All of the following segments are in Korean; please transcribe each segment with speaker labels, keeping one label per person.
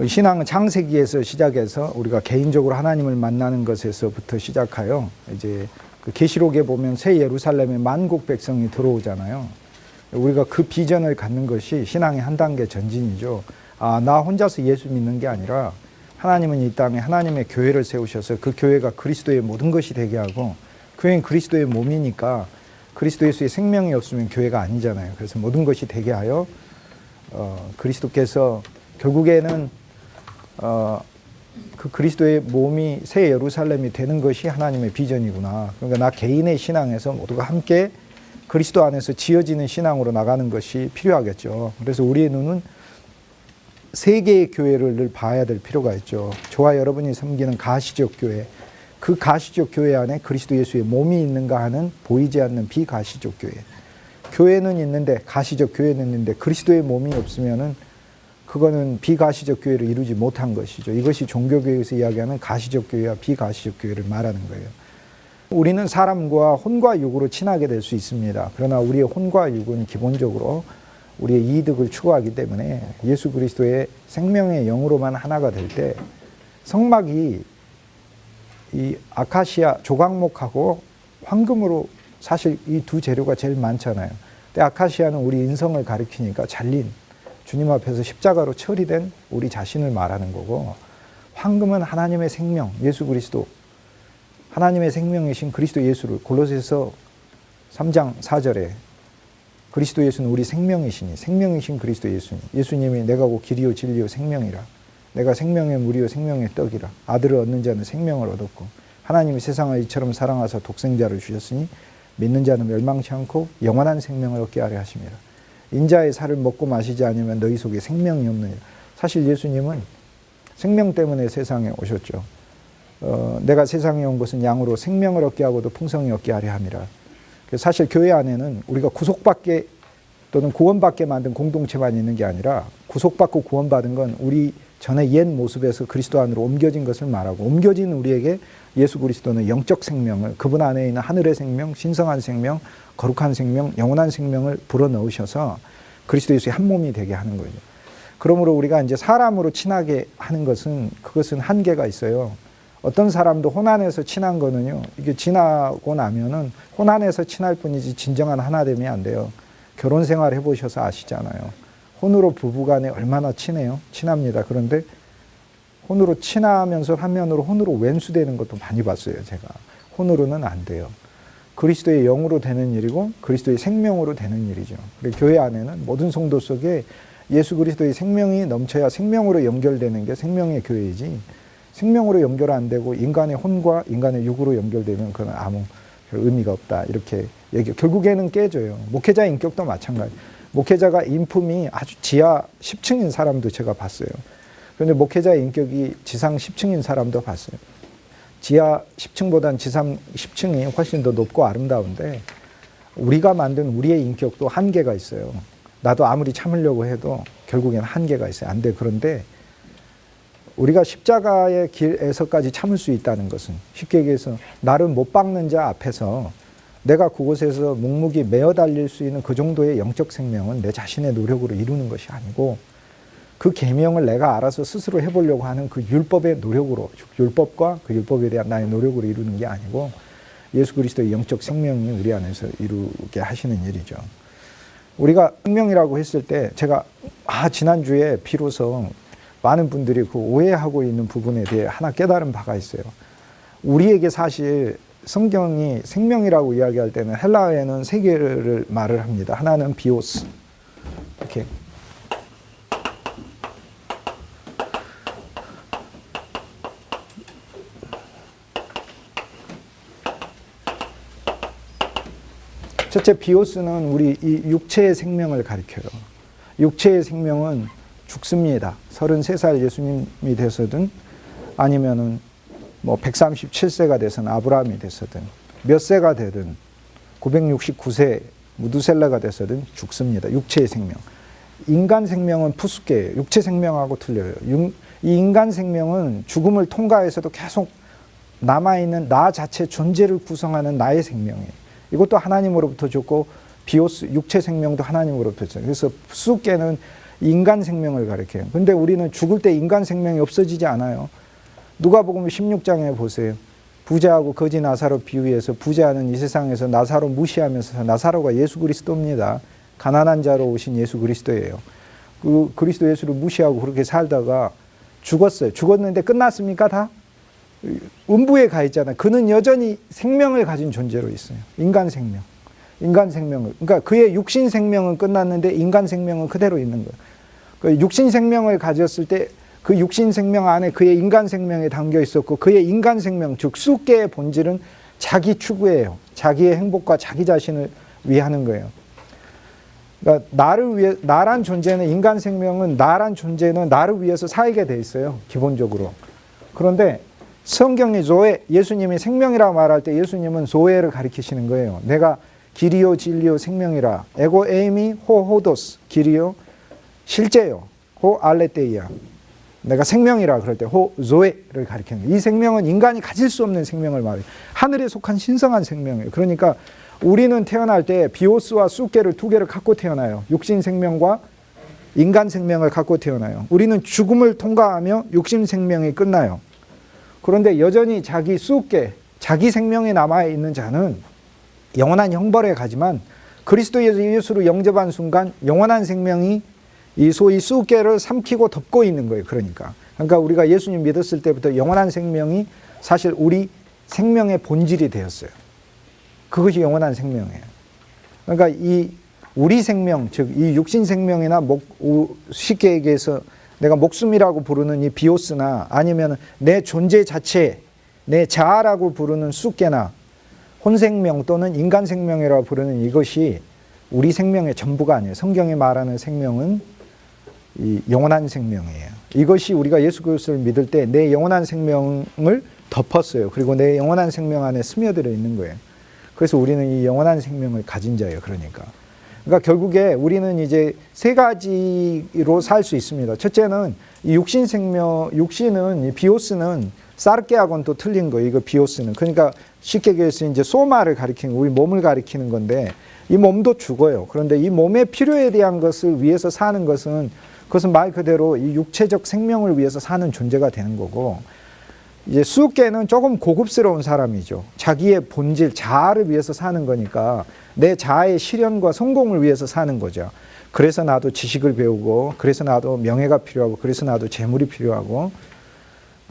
Speaker 1: 신앙은 창세기에서 시작해서 우리가 개인적으로 하나님을 만나는 것에서부터 시작하여 이제 그 계시록에 보면 새 예루살렘에 만국 백성이 들어오잖아요. 우리가 그 비전을 갖는 것이 신앙의 한 단계 전진이죠. 나 혼자서 예수 믿는 게 아니라 하나님은 이 땅에 하나님의 교회를 세우셔서 그 교회가 그리스도의 모든 것이 되게 하고, 교회는 그리스도의 몸이니까 그리스도 예수의 생명이 없으면 교회가 아니잖아요. 그래서 모든 것이 되게 하여 그리스도께서 결국에는 그 그리스도의 몸이 새 예루살렘이 되는 것이 하나님의 비전이구나. 그러니까 나 개인의 신앙에서 모두가 함께 그리스도 안에서 지어지는 신앙으로 나가는 것이 필요하겠죠. 그래서 우리의 눈은 세계의 교회를 늘 봐야 될 필요가 있죠. 저와 여러분이 섬기는 가시적 교회, 그 가시적 교회 안에 그리스도 예수의 몸이 있는가 하는 보이지 않는 비가시적 교회. 교회는 있는데, 가시적 교회는 있는데 그리스도의 몸이 없으면은 그거는 비가시적 교회를 이루지 못한 것이죠. 이것이 종교교회에서 이야기하는 가시적 교회와 비가시적 교회를 말하는 거예요. 우리는 사람과 혼과 육으로 친하게 될 수 있습니다. 그러나 우리의 혼과 육은 기본적으로 우리의 이득을 추구하기 때문에 예수 그리스도의 생명의 영으로만 하나가 될 때, 성막이 이 아카시아 조각목하고 황금으로, 사실 이 두 재료가 제일 많잖아요. 근데 아카시아는 우리 인성을 가리키니까 잘린, 주님 앞에서 십자가로 처리된 우리 자신을 말하는 거고, 황금은 하나님의 생명, 예수 그리스도, 하나님의 생명이신 그리스도 예수를, 골로새서 3장 4절에 그리스도 예수는 우리 생명이시니, 생명이신 그리스도 예수님, 예수님이 내가 곧 길이요 진리요 생명이라, 내가 생명의 물이요 생명의 떡이라, 아들을 얻는 자는 생명을 얻었고 하나님이 세상을 이처럼 사랑하사 독생자를 주셨으니 믿는 자는 멸망치 않고 영원한 생명을 얻게 하려 하심이라. 인자의 살을 먹고 마시지 않으면 너희 속에 생명이 없느니라. 사실 예수님은 생명 때문에 세상에 오셨죠. 내가 세상에 온 것은 양으로 생명을 얻게 하고도 풍성히 얻게 하려 함이라. 사실 교회 안에는 우리가 구속받게 또는 구원받게 만든 공동체만 있는 게 아니라, 구속받고 구원받은 건 우리 전의 옛 모습에서 그리스도 안으로 옮겨진 것을 말하고, 옮겨진 우리에게 예수 그리스도는 영적 생명을, 그분 안에 있는 하늘의 생명, 신성한 생명, 거룩한 생명, 영원한 생명을 불어넣으셔서 그리스도 예수의 한 몸이 되게 하는 거예요. 그러므로 우리가 이제 사람으로 친하게 하는 것은, 그것은 한계가 있어요. 어떤 사람도 혼안에서 친한 거는요, 이게 지나고 나면은 혼안에서 친할 뿐이지 진정한 하나됨이 안 돼요. 결혼 생활 해보셔서 아시잖아요. 혼으로 부부간에 얼마나 친해요? 친합니다. 그런데 혼으로 친하면서 한면으로 혼으로 왼수되는 것도 많이 봤어요, 제가. 혼으로는 안 돼요. 그리스도의 영으로 되는 일이고 그리스도의 생명으로 되는 일이죠. 교회 안에는 모든 성도 속에 예수 그리스도의 생명이 넘쳐야 생명으로 연결되는 게 생명의 교회이지, 생명으로 연결 안 되고 인간의 혼과 인간의 육으로 연결되면 그건 아무 의미가 없다, 이렇게 얘기. 결국에는 깨져요. 목회자 인격도 마찬가지. 목회자가 인품이 아주 지하 10층인 사람도 제가 봤어요. 그런데 목회자의 인격이 지상 10층인 사람도 봤어요. 지하 10층보다는 지상 10층이 훨씬 더 높고 아름다운데, 우리가 만든 우리의 인격도 한계가 있어요. 나도 아무리 참으려고 해도 결국에는 한계가 있어요. 안 돼. 그런데 우리가 십자가의 길에서까지 참을 수 있다는 것은, 쉽게 얘기해서 나를 못 박는 자 앞에서 내가 그곳에서 묵묵히 매어 달릴 수 있는 그 정도의 영적 생명은 내 자신의 노력으로 이루는 것이 아니고, 그 계명을 내가 알아서 스스로 해보려고 하는 그 율법의 노력으로, 율법과 그 율법에 대한 나의 노력으로 이루는 게 아니고, 예수 그리스도의 영적 생명이 우리 안에서 이루게 하시는 일이죠. 우리가 생명이라고 했을 때, 제가 지난주에 비로소 많은 분들이 그 오해하고 있는 부분에 대해 하나 깨달은 바가 있어요. 우리에게 사실 성경이 생명이라고 이야기할 때는 헬라어에는 세 개를 말을 합니다. 하나는 비오스, 이렇게 첫째, 비오스는 우리 이 육체의 생명을 가리켜요. 육체의 생명은 죽습니다. 33살 예수님이 되서든, 아니면은 뭐 137세가 되서든, 아브라함이 되서든, 몇 세가 되든, 969세 무두셀라가 되서든 죽습니다. 육체의 생명. 인간 생명은 푸스케예요. 육체 생명하고 틀려요. 이 인간 생명은 죽음을 통과해서도 계속 남아있는 나 자체 존재를 구성하는 나의 생명이에요. 이것도 하나님으로부터 줬고, 비오스 육체 생명도 하나님으로부터 줬어요. 그래서 푸스케는 인간 생명을 가리켜요. 근데 우리는 죽을 때 인간 생명이 없어지지 않아요. 누가복음 16장에 보세요. 부자하고 거지 나사로 비유해서 부자는 이 세상에서 나사로 무시하면서 나사로가 예수 그리스도입니다. 가난한 자로 오신 예수 그리스도예요. 그 그리스도 예수를 무시하고 그렇게 살다가 죽었어요. 죽었는데 끝났습니까? 다? 음부에 가 있잖아요. 그는 여전히 생명을 가진 존재로 있어요. 인간 생명. 인간 생명을. 그러니까 그의 육신 생명은 끝났는데 인간 생명은 그대로 있는 거예요. 그 육신 생명을 가졌을 때 그 육신 생명 안에 그의 인간 생명이 담겨 있었고 그의 인간 생명, 즉 숫계의 본질은 자기 추구예요. 자기의 행복과 자기 자신을 위하는 거예요. 그러니까 나를 위해, 나란 존재는, 인간 생명은 나란 존재는 나를 위해서 살게 돼 있어요. 기본적으로. 그런데 성경의 조에, 예수님이 생명이라고 말할 때 예수님은 조에를 가리키시는 거예요. 내가 길이요 진리요 생명이라. 에고 에이미 호 호도스. 길이요 실제요. 호 알레테이아. 내가 생명이라 그럴 때 호 조에를 가리키는 거예요. 이 생명은 인간이 가질 수 없는 생명을 말해요. 하늘에 속한 신성한 생명이에요. 그러니까 우리는 태어날 때 비오스와 숫계를 두 개를 갖고 태어나요. 육신 생명과 인간 생명을 갖고 태어나요. 우리는 죽음을 통과하며 육신 생명이 끝나요. 그런데 여전히 자기 숫계, 자기 생명이 남아있는 자는 영원한 형벌에 가지만 그리스도 예수를 영접한 순간 영원한 생명이 이 소위 숫계를 삼키고 덮고 있는 거예요. 그러니까 우리가 예수님 믿었을 때부터 영원한 생명이 사실 우리 생명의 본질이 되었어요. 그것이 영원한 생명이에요. 그러니까 이 우리 생명, 즉 이 육신 생명이나 쉽게 얘기해서 내가 목숨이라고 부르는 이 비오스나 아니면 내 존재 자체, 내 자아라고 부르는 숫계나 혼생명 또는 인간 생명이라고 부르는 이것이 우리 생명의 전부가 아니에요. 성경이 말하는 생명은 이 영원한 생명이에요. 이것이 우리가 예수 그리스도를 믿을 때 내 영원한 생명을 덮었어요. 그리고 내 영원한 생명 안에 스며들어 있는 거예요. 그래서 우리는 이 영원한 생명을 가진 자예요. 그러니까 결국에 우리는 이제 세 가지로 살 수 있습니다. 첫째는 이 육신 생명, 육신은 이 비오스는 사르케하고는 또 틀린 거예요. 이거 비오스는. 그러니까 쉽게 얘기해서 이제 소마를 가리키는, 우리 몸을 가리키는 건데 이 몸도 죽어요. 그런데 이 몸의 필요에 대한 것을 위해서 사는 것은 그것은 말 그대로 이 육체적 생명을 위해서 사는 존재가 되는 거고, 이제 숫계는 조금 고급스러운 사람이죠. 자기의 본질, 자아를 위해서 사는 거니까 내 자아의 실현과 성공을 위해서 사는 거죠. 그래서 나도 지식을 배우고, 그래서 나도 명예가 필요하고, 그래서 나도 재물이 필요하고,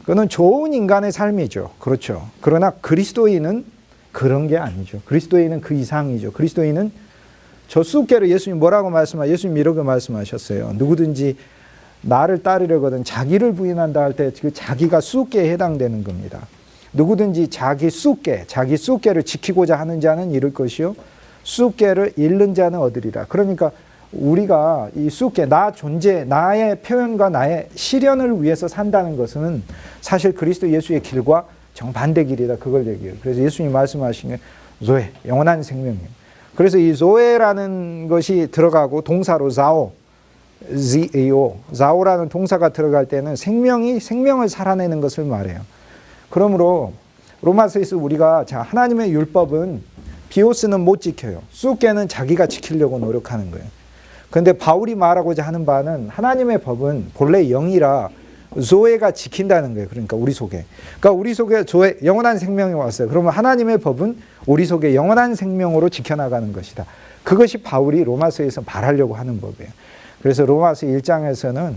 Speaker 1: 그거는 좋은 인간의 삶이죠. 그렇죠. 그러나 그리스도인은 그런 게 아니죠. 그리스도인은 그 이상이죠. 그리스도인은 저 숫계를 예수님 뭐라고 말씀하셨어요? 예수님 이렇게 말씀하셨어요. 누구든지 나를 따르려거든 자기를 부인한다 할 때 그 자기가 숫계에 해당되는 겁니다. 누구든지 자기 숫계를 지키고자 하는 자는 잃을 것이요 숫계를 잃는 자는 얻으리라. 그러니까 우리가 이 숫계, 나 존재, 나의 표현과 나의 실현을 위해서 산다는 것은 사실 그리스도 예수의 길과 정반대 길이다. 그걸 얘기해요. 그래서 예수님 말씀하신 게 조에, 영원한 생명이에요. 그래서 이 조에라는 것이 들어가고 동사로 자오, 자오라는 동사가 들어갈 때는 생명을 살아내는 것을 말해요. 그러므로 로마서에서 우리가 하나님의 율법은 비오스는 못 지켜요. 숫계는 자기가 지키려고 노력하는 거예요. 그런데 바울이 말하고자 하는 바는 하나님의 법은 본래 영이라 조에가 지킨다는 거예요. 그러니까 우리 속에. 그러니까 우리 속에 조에, 영원한 생명이 왔어요. 그러면 하나님의 법은 우리 속에 영원한 생명으로 지켜나가는 것이다. 그것이 바울이 로마서에서 말하려고 하는 법이에요. 그래서 로마서 1장에서는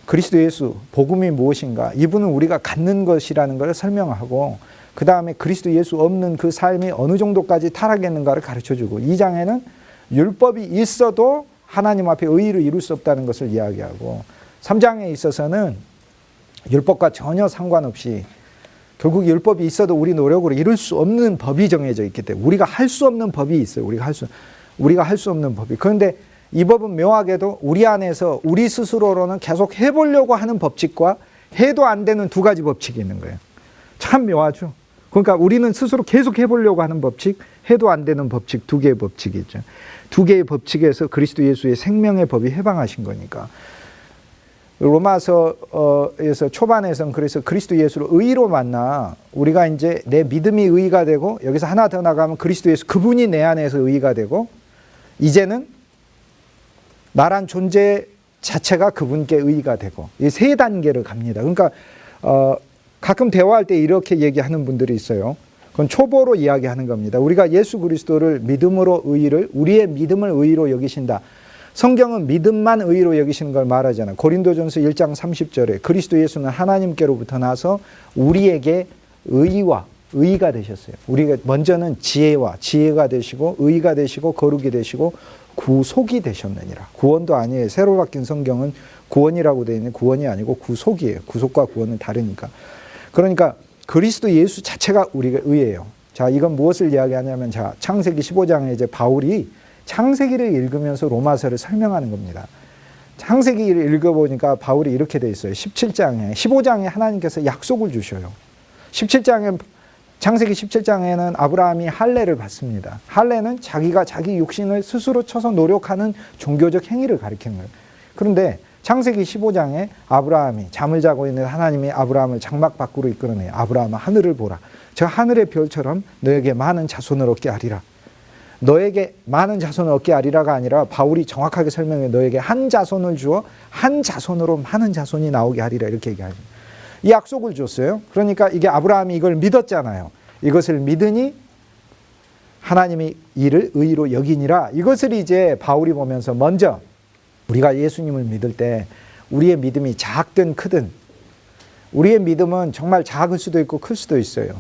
Speaker 1: 그리스도 예수, 복음이 무엇인가, 이분은 우리가 갖는 것이라는 것을 설명하고, 그 다음에 그리스도 예수 없는 그 삶이 어느 정도까지 타락했는가를 가르쳐주고, 2장에는 율법이 있어도 하나님 앞에 의의를 이룰 수 없다는 것을 이야기하고, 3장에 있어서는 율법과 전혀 상관없이 결국 율법이 있어도 우리 노력으로 이룰 수 없는 법이 정해져 있기 때문에 우리가 할 수 없는 법이 있어요. 우리가 할 수 없는 법이. 그런데 이 법은 묘하게도 우리 안에서 우리 스스로로는 계속 해보려고 하는 법칙과 해도 안 되는 두 가지 법칙이 있는 거예요. 참 묘하죠. 그러니까 우리는 스스로 계속 해보려고 하는 법칙, 해도 안 되는 법칙, 두 개의 법칙이 있죠. 두 개의 법칙에서 그리스도 예수의 생명의 법이 해방하신 거니까. 로마서에서 초반에서는 그래서 그리스도 예수를 의로 만나 우리가 이제 내 믿음이 의가 되고, 여기서 하나 더 나가면 그리스도 예수 그분이 내 안에서 의가 되고, 이제는 나란 존재 자체가 그분께 의가 되고 이 세 단계를 갑니다. 그러니까 가끔 대화할 때 이렇게 얘기하는 분들이 있어요. 그건 초보로 이야기하는 겁니다. 우리가 예수 그리스도를 믿음으로 의를 우리의 믿음을 의로 여기신다. 성경은 믿음만 의로 여기시는 걸 말하잖아요. 고린도전서 1장 30절에 그리스도 예수는 하나님께로부터 나서 우리에게 의가 되셨어요. 우리가 먼저는 지혜가 되시고 의가 되시고 거룩이 되시고 구속이 되셨느니라. 구원도 아니에요. 새로 바뀐 성경은 구원이라고 되어 있는 구원이 아니고 구속이에요. 구속과 구원은 다르니까. 그러니까 그리스도 예수 자체가 우리가 의예요. 자, 이건 무엇을 이야기하냐면 자, 창세기 15장에 이제 바울이 창세기를 읽으면서 로마서를 설명하는 겁니다. 창세기를 읽어보니까 바울이 이렇게 돼 있어요. 15장에 하나님께서 약속을 주셔요. 창세기 17장에는 아브라함이 할례를 받습니다. 할례는 자기가 자기 육신을 스스로 쳐서 노력하는 종교적 행위를 가리키는 거예요. 그런데 창세기 15장에 아브라함이 잠을 자고 있는 하나님이 아브라함을 장막 밖으로 이끌어내요. 아브라함아 하늘을 보라. 저 하늘의 별처럼 너에게 많은 자손을 얻게 하리라. 너에게 많은 자손을 얻게 하리라가 아니라 바울이 정확하게 설명해 너에게 한 자손을 주어 한 자손으로 많은 자손이 나오게 하리라 이렇게 얘기하죠. 이 약속을 줬어요. 그러니까 이게 아브라함이 이걸 믿었잖아요. 이것을 믿으니 하나님이 이를 의로 여기니라. 이것을 이제 바울이 보면서 먼저 우리가 예수님을 믿을 때 우리의 믿음이 작든 크든 우리의 믿음은 정말 작을 수도 있고 클 수도 있어요.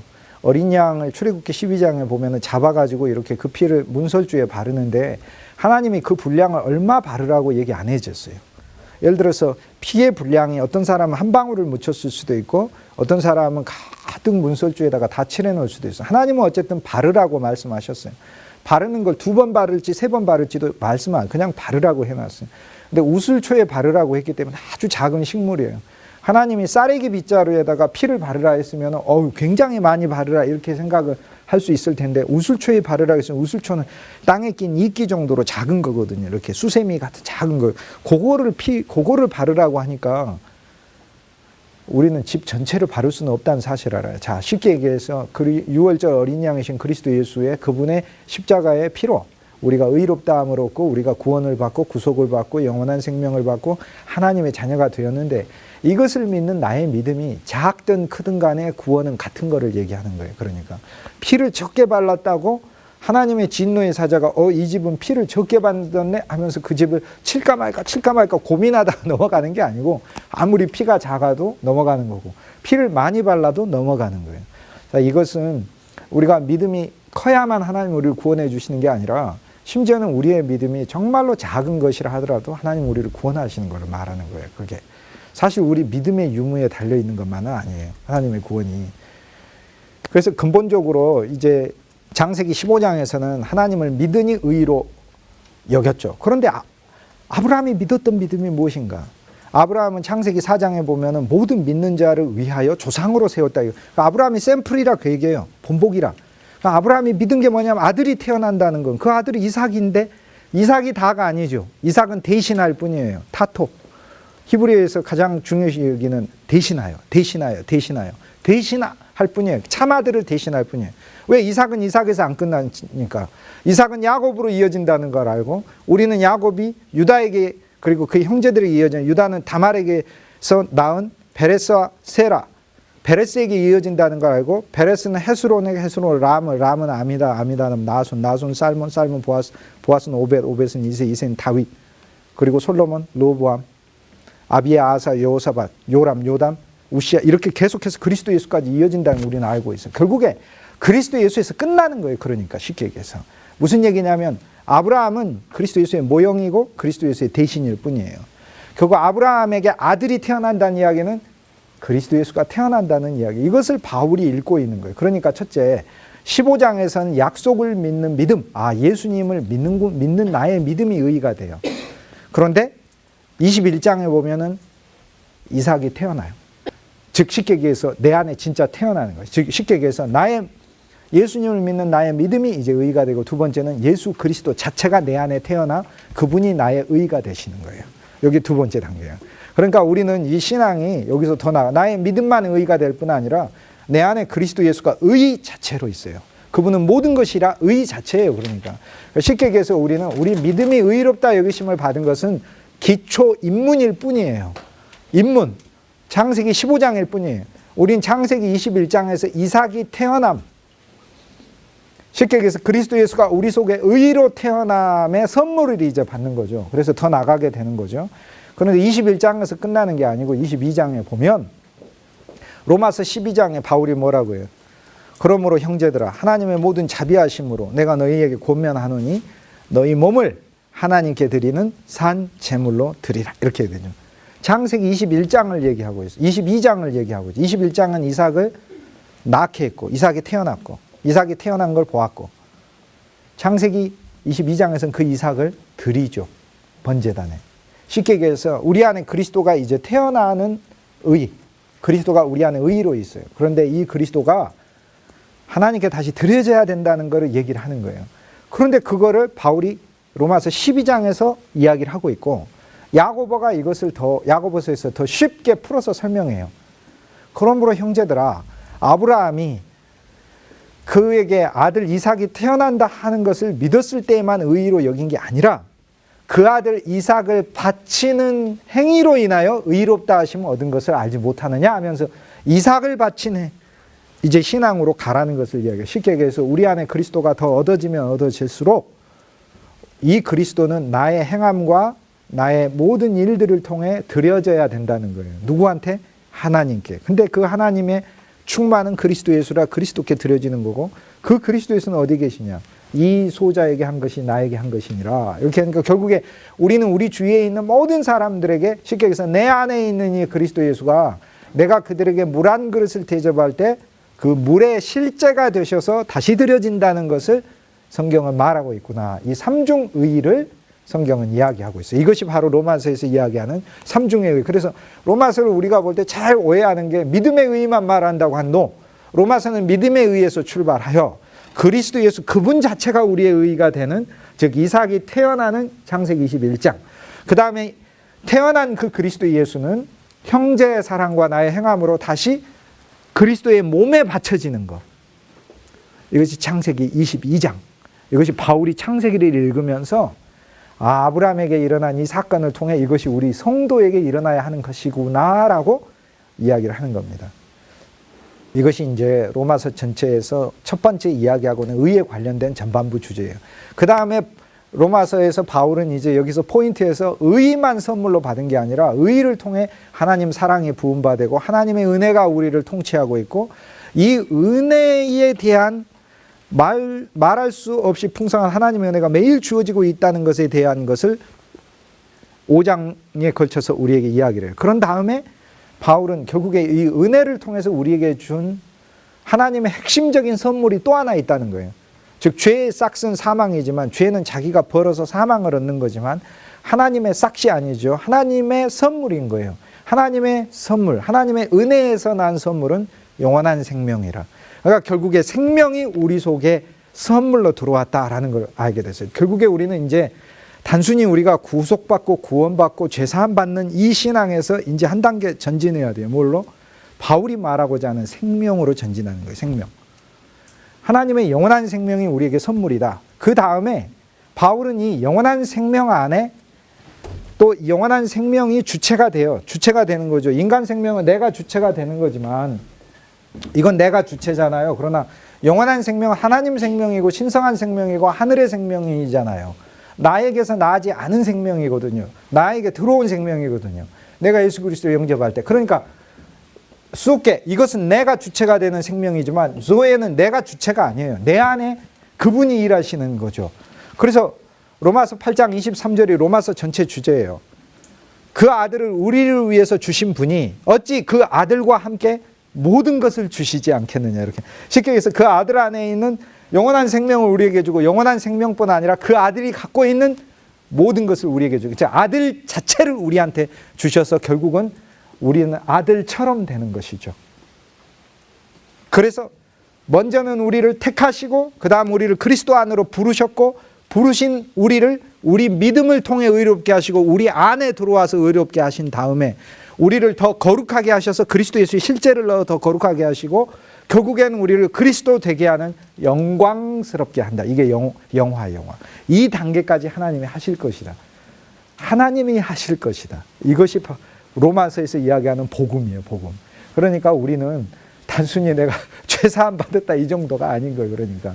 Speaker 1: 어린 양을 출애굽기 12장에 보면은 잡아가지고 이렇게 그 피를 문설주에 바르는데 하나님이 그 분량을 얼마 바르라고 얘기 안 해줬어요. 예를 들어서 피의 분량이 어떤 사람은 한 방울을 묻혔을 수도 있고 어떤 사람은 가득 문설주에다가 다 칠해 놓을 수도 있어요. 하나님은 어쨌든 바르라고 말씀하셨어요. 바르는 걸 2번 바를지 3번 바를지도 말씀 안 그냥 바르라고 해놨어요. 근데 우슬초에 바르라고 했기 때문에 아주 작은 식물이에요. 하나님이 쌀에기 빗자루에다가 피를 바르라 했으면 굉장히 많이 바르라 이렇게 생각을 할 수 있을 텐데 우슬초에 바르라 했으면 우슬초는 땅에 낀 이끼 정도로 작은 거거든요. 이렇게 수세미 같은 작은 거. 그거를 바르라고 하니까 우리는 집 전체를 바를 수는 없다는 사실을 알아요. 자, 쉽게 얘기해서 6월절 어린 양이신 그리스도 예수의 그분의 십자가의 피로 우리가 의롭다함을 얻고 우리가 구원을 받고 구속을 받고 영원한 생명을 받고 하나님의 자녀가 되었는데 이것을 믿는 나의 믿음이 작든 크든 간에 구원은 같은 거를 얘기하는 거예요. 그러니까 피를 적게 발랐다고 하나님의 진노의 사자가 이 집은 피를 적게 받았네 하면서 그 집을 칠까 말까 고민하다가 넘어가는 게 아니고 아무리 피가 작아도 넘어가는 거고 피를 많이 발라도 넘어가는 거예요. 자, 이것은 우리가 믿음이 커야만 하나님 우리를 구원해 주시는 게 아니라 심지어는 우리의 믿음이 정말로 작은 것이라 하더라도 하나님 우리를 구원하시는 걸 말하는 거예요. 그게 사실 우리 믿음의 유무에 달려있는 것만은 아니에요. 하나님의 구원이. 그래서 근본적으로 이제 창세기 15장에서는 하나님을 믿으니 의로 여겼죠. 그런데 아브라함이 믿었던 믿음이 무엇인가? 아브라함은 창세기 4장에 보면은 모든 믿는 자를 위하여 조상으로 세웠다. 그러니까 아브라함이 샘플이라 그 얘기예요. 본보기라. 그러니까 아브라함이 믿은 게 뭐냐면 아들이 태어난다는 건 그 아들이 이삭인데 이삭이 다가 아니죠. 이삭은 대신할 뿐이에요. 타토. 히브리어에서 가장 중요시 여기는 대신할 뿐이에요. 참아들을 대신할 뿐이에요. 왜 이삭은 이삭에서 안 끝나니까. 이삭은 야곱으로 이어진다는 걸 알고 우리는 야곱이 유다에게 그리고 그 형제들에게 이어지는 유다는 다말에게서 낳은 베레스와 세라 베레스에게 이어진다는 걸 알고 베레스는 헤스론에게 헤스론 람은 아미다는 나손 살몬 보아스는 오벳은 이세는 다윗 그리고 솔로몬 로보암 아비야 아사 여호사밧 요람 요담 우시야 이렇게 계속해서 그리스도 예수까지 이어진다는 우리는 알고 있어요. 결국에 그리스도 예수에서 끝나는 거예요. 그러니까 쉽게 얘기해서 무슨 얘기냐면 아브라함은 그리스도 예수의 모형이고 그리스도 예수의 대신일 뿐이에요. 결국 아브라함에게 아들이 태어난다는 이야기는 그리스도 예수가 태어난다는 이야기. 이것을 바울이 읽고 있는 거예요. 그러니까 첫째 15장에서는 약속을 믿는 믿음, 예수님을 믿는 나의 믿음이 의의가 돼요. 그런데 21장에 보면은 이삭이 태어나요. 즉 쉽게 얘기해서 내 안에 진짜 태어나는 거예요. 즉 쉽게 얘기해서 예수님을 믿는 나의 믿음이 이제 의의가 되고 두 번째는 예수 그리스도 자체가 내 안에 태어나 그분이 나의 의의가 되시는 거예요. 여기 두 번째 단계예요. 그러니까 우리는 이 신앙이 여기서 더 나아 나의 믿음만 의의가 될 뿐 아니라 내 안에 그리스도 예수가 의의 자체로 있어요. 그분은 모든 것이라 의의 자체예요. 그러니까 쉽게 얘기해서 우리는 우리 믿음이 의롭다 여기심을 받은 것은 기초 입문일 뿐이에요. 입문. 창세기 15장일 뿐이에요. 우린 창세기 21장에서 이삭이 태어남, 쉽게 얘기해서 그리스도 예수가 우리 속에 의로 태어남의 선물을 이제 받는 거죠. 그래서 더 나가게 되는 거죠. 그런데 21장에서 끝나는 게 아니고 22장에 보면 로마서 12장에 바울이 뭐라고 해요? 그러므로 형제들아 하나님의 모든 자비하심으로 내가 너희에게 권면하노니 너희 몸을 하나님께 드리는 산 제물로 드리라. 이렇게 되죠. 창세기 21장을 얘기하고 있어요. 22장을 얘기하고 있어요. 21장은 이삭을 낳게 했고 이삭이 태어났고 이삭이 태어난 걸 보았고 창세기 22장에서는 그 이삭을 드리죠. 번제단에. 쉽게 얘기해서 우리 안에 그리스도가 이제 태어나는 의, 그리스도가 우리 안에 의로 있어요. 그런데 이 그리스도가 하나님께 다시 드려져야 된다는 것을 얘기를 하는 거예요. 그런데 그거를 바울이 로마서 12장에서 이야기를 하고 있고 야고보가 이것을 야고보서에서 더 쉽게 풀어서 설명해요. 그러므로 형제들아 아브라함이 그에게 아들 이삭이 태어난다 하는 것을 믿었을 때에만 의로 여긴 게 아니라 그 아들 이삭을 바치는 행위로 인하여 의롭다 하심을 얻은 것을 알지 못하느냐 하면서 이삭을 바치는 이제 신앙으로 가라는 것을 이야기해요. 쉽게 얘기해서 우리 안에 그리스도가 더 얻어지면 얻어질수록 이 그리스도는 나의 행함과 나의 모든 일들을 통해 드려져야 된다는 거예요. 누구한테? 하나님께. 근데 그 하나님의 충만은 그리스도 예수라 그리스도께 드려지는 거고 그 그리스도 예수는 어디 계시냐? 이 소자에게 한 것이 나에게 한 것이니라. 이렇게 하니까 결국에 우리는 우리 주위에 있는 모든 사람들에게 쉽게 얘기해서 내 안에 있는 이 그리스도 예수가 내가 그들에게 물 한 그릇을 대접할 때 그 물의 실제가 되셔서 다시 드려진다는 것을 성경은 말하고 있구나. 이 삼중의를 성경은 이야기하고 있어요. 이것이 바로 로마서에서 이야기하는 삼중의 의. 그래서 로마서를 우리가 볼 때 잘 오해하는 게 믿음의 의만 말한다고 한노. 로마서는 믿음의 의에서 출발하여 그리스도 예수 그분 자체가 우리의 의가 되는 즉 이삭이 태어나는 창세기 21장. 그 다음에 태어난 그 그리스도 예수는 형제의 사랑과 나의 행함으로 다시 그리스도의 몸에 바쳐지는 것. 이것이 창세기 22장. 이것이 바울이 창세기를 읽으면서 아브라함에게 일어난 이 사건을 통해 이것이 우리 성도에게 일어나야 하는 것이구나라고 이야기를 하는 겁니다. 이것이 이제 로마서 전체에서 첫 번째 이야기하고는 의에 관련된 전반부 주제예요. 그 다음에 로마서에서 바울은 이제 여기서 포인트에서 의만 선물로 받은 게 아니라 의를 통해 하나님 사랑이 부음받고 하나님의 은혜가 우리를 통치하고 있고 이 은혜에 대한 말할 수 없이 풍성한 하나님의 은혜가 매일 주어지고 있다는 것에 대한 것을 5장에 걸쳐서 우리에게 이야기를 해요. 그런 다음에 바울은 결국에 이 은혜를 통해서 우리에게 준 하나님의 핵심적인 선물이 또 하나 있다는 거예요. 즉 죄의 싹은 사망이지만 죄는 자기가 벌어서 사망을 얻는 거지만 하나님의 싹이 아니죠. 하나님의 선물인 거예요. 하나님의 선물, 하나님의 은혜에서 난 선물은 영원한 생명이라. 그러니까 결국에 생명이 우리 속에 선물로 들어왔다라는 걸 알게 됐어요. 결국에 우리는 이제 단순히 우리가 구속받고 구원받고 죄사함 받는 이 신앙에서 이제 한 단계 전진해야 돼요. 뭘로? 바울이 말하고자 하는 생명으로 전진하는 거예요. 생명. 하나님의 영원한 생명이 우리에게 선물이다. 그 다음에 바울은 이 영원한 생명 안에 또 영원한 생명이 주체가 돼요. 주체가 되는 거죠. 인간 생명은 내가 주체가 되는 거지만 이건 내가 주체잖아요. 그러나 영원한 생명은 하나님 생명이고 신성한 생명이고 하늘의 생명이잖아요. 나에게서 나지 않은 생명이거든요. 나에게 들어온 생명이거든요. 내가 예수 그리스도를 영접할 때. 그러니까 수께 이것은 내가 주체가 되는 생명이지만 조에는 내가 주체가 아니에요. 내 안에 그분이 일하시는 거죠. 그래서 로마서 8장 23절이 로마서 전체 주제예요. 그 아들을 우리를 위해서 주신 분이 어찌 그 아들과 함께 모든 것을 주시지 않겠느냐. 이렇게 쉽게 얘기해서 그 아들 안에 있는 영원한 생명을 우리에게 주고 영원한 생명뿐 아니라 그 아들이 갖고 있는 모든 것을 우리에게 주고 아들 자체를 우리한테 주셔서 결국은 우리는 아들처럼 되는 것이죠. 그래서 먼저는 우리를 택하시고 그 다음 우리를 그리스도 안으로 부르셨고 부르신 우리를 우리 믿음을 통해 의롭게 하시고 우리 안에 들어와서 의롭게 하신 다음에 우리를 더 거룩하게 하셔서 그리스도 예수의 실제를 넣어 더 거룩하게 하시고 결국에는 우리를 그리스도 되게 하는 영광스럽게 한다. 이게 영화. 이 단계까지 하나님이 하실 것이다. 하나님이 하실 것이다. 이것이 로마서에서 이야기하는 복음이에요. 복음. 그러니까 우리는 단순히 내가 죄사함 받았다 이 정도가 아닌 거예요. 그러니까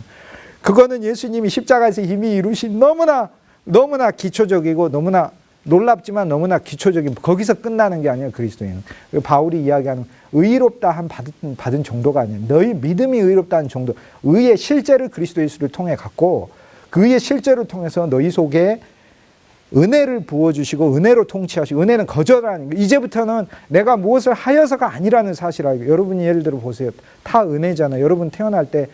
Speaker 1: 그거는 예수님이 십자가에서 이미 이루신 너무나 기초적이고 너무나 놀랍지만 너무나 기초적인, 거기서 끝나는 게 아니에요. 그리스도인은. 바울이 이야기하는 의롭다 한 받은 정도가 아니에요. 너희 믿음이 의롭다는 정도, 의의 실제를 그리스도 예수를 통해 갖고 그 의의 실제를 통해서 너희 속에 은혜를 부어주시고 은혜로 통치하시고, 은혜는 거절하는 거. 이제부터는 내가 무엇을 하여서가 아니라는 사실을 알고, 여러분이 예를 들어 보세요. 다 은혜잖아요. 여러분 태어날 때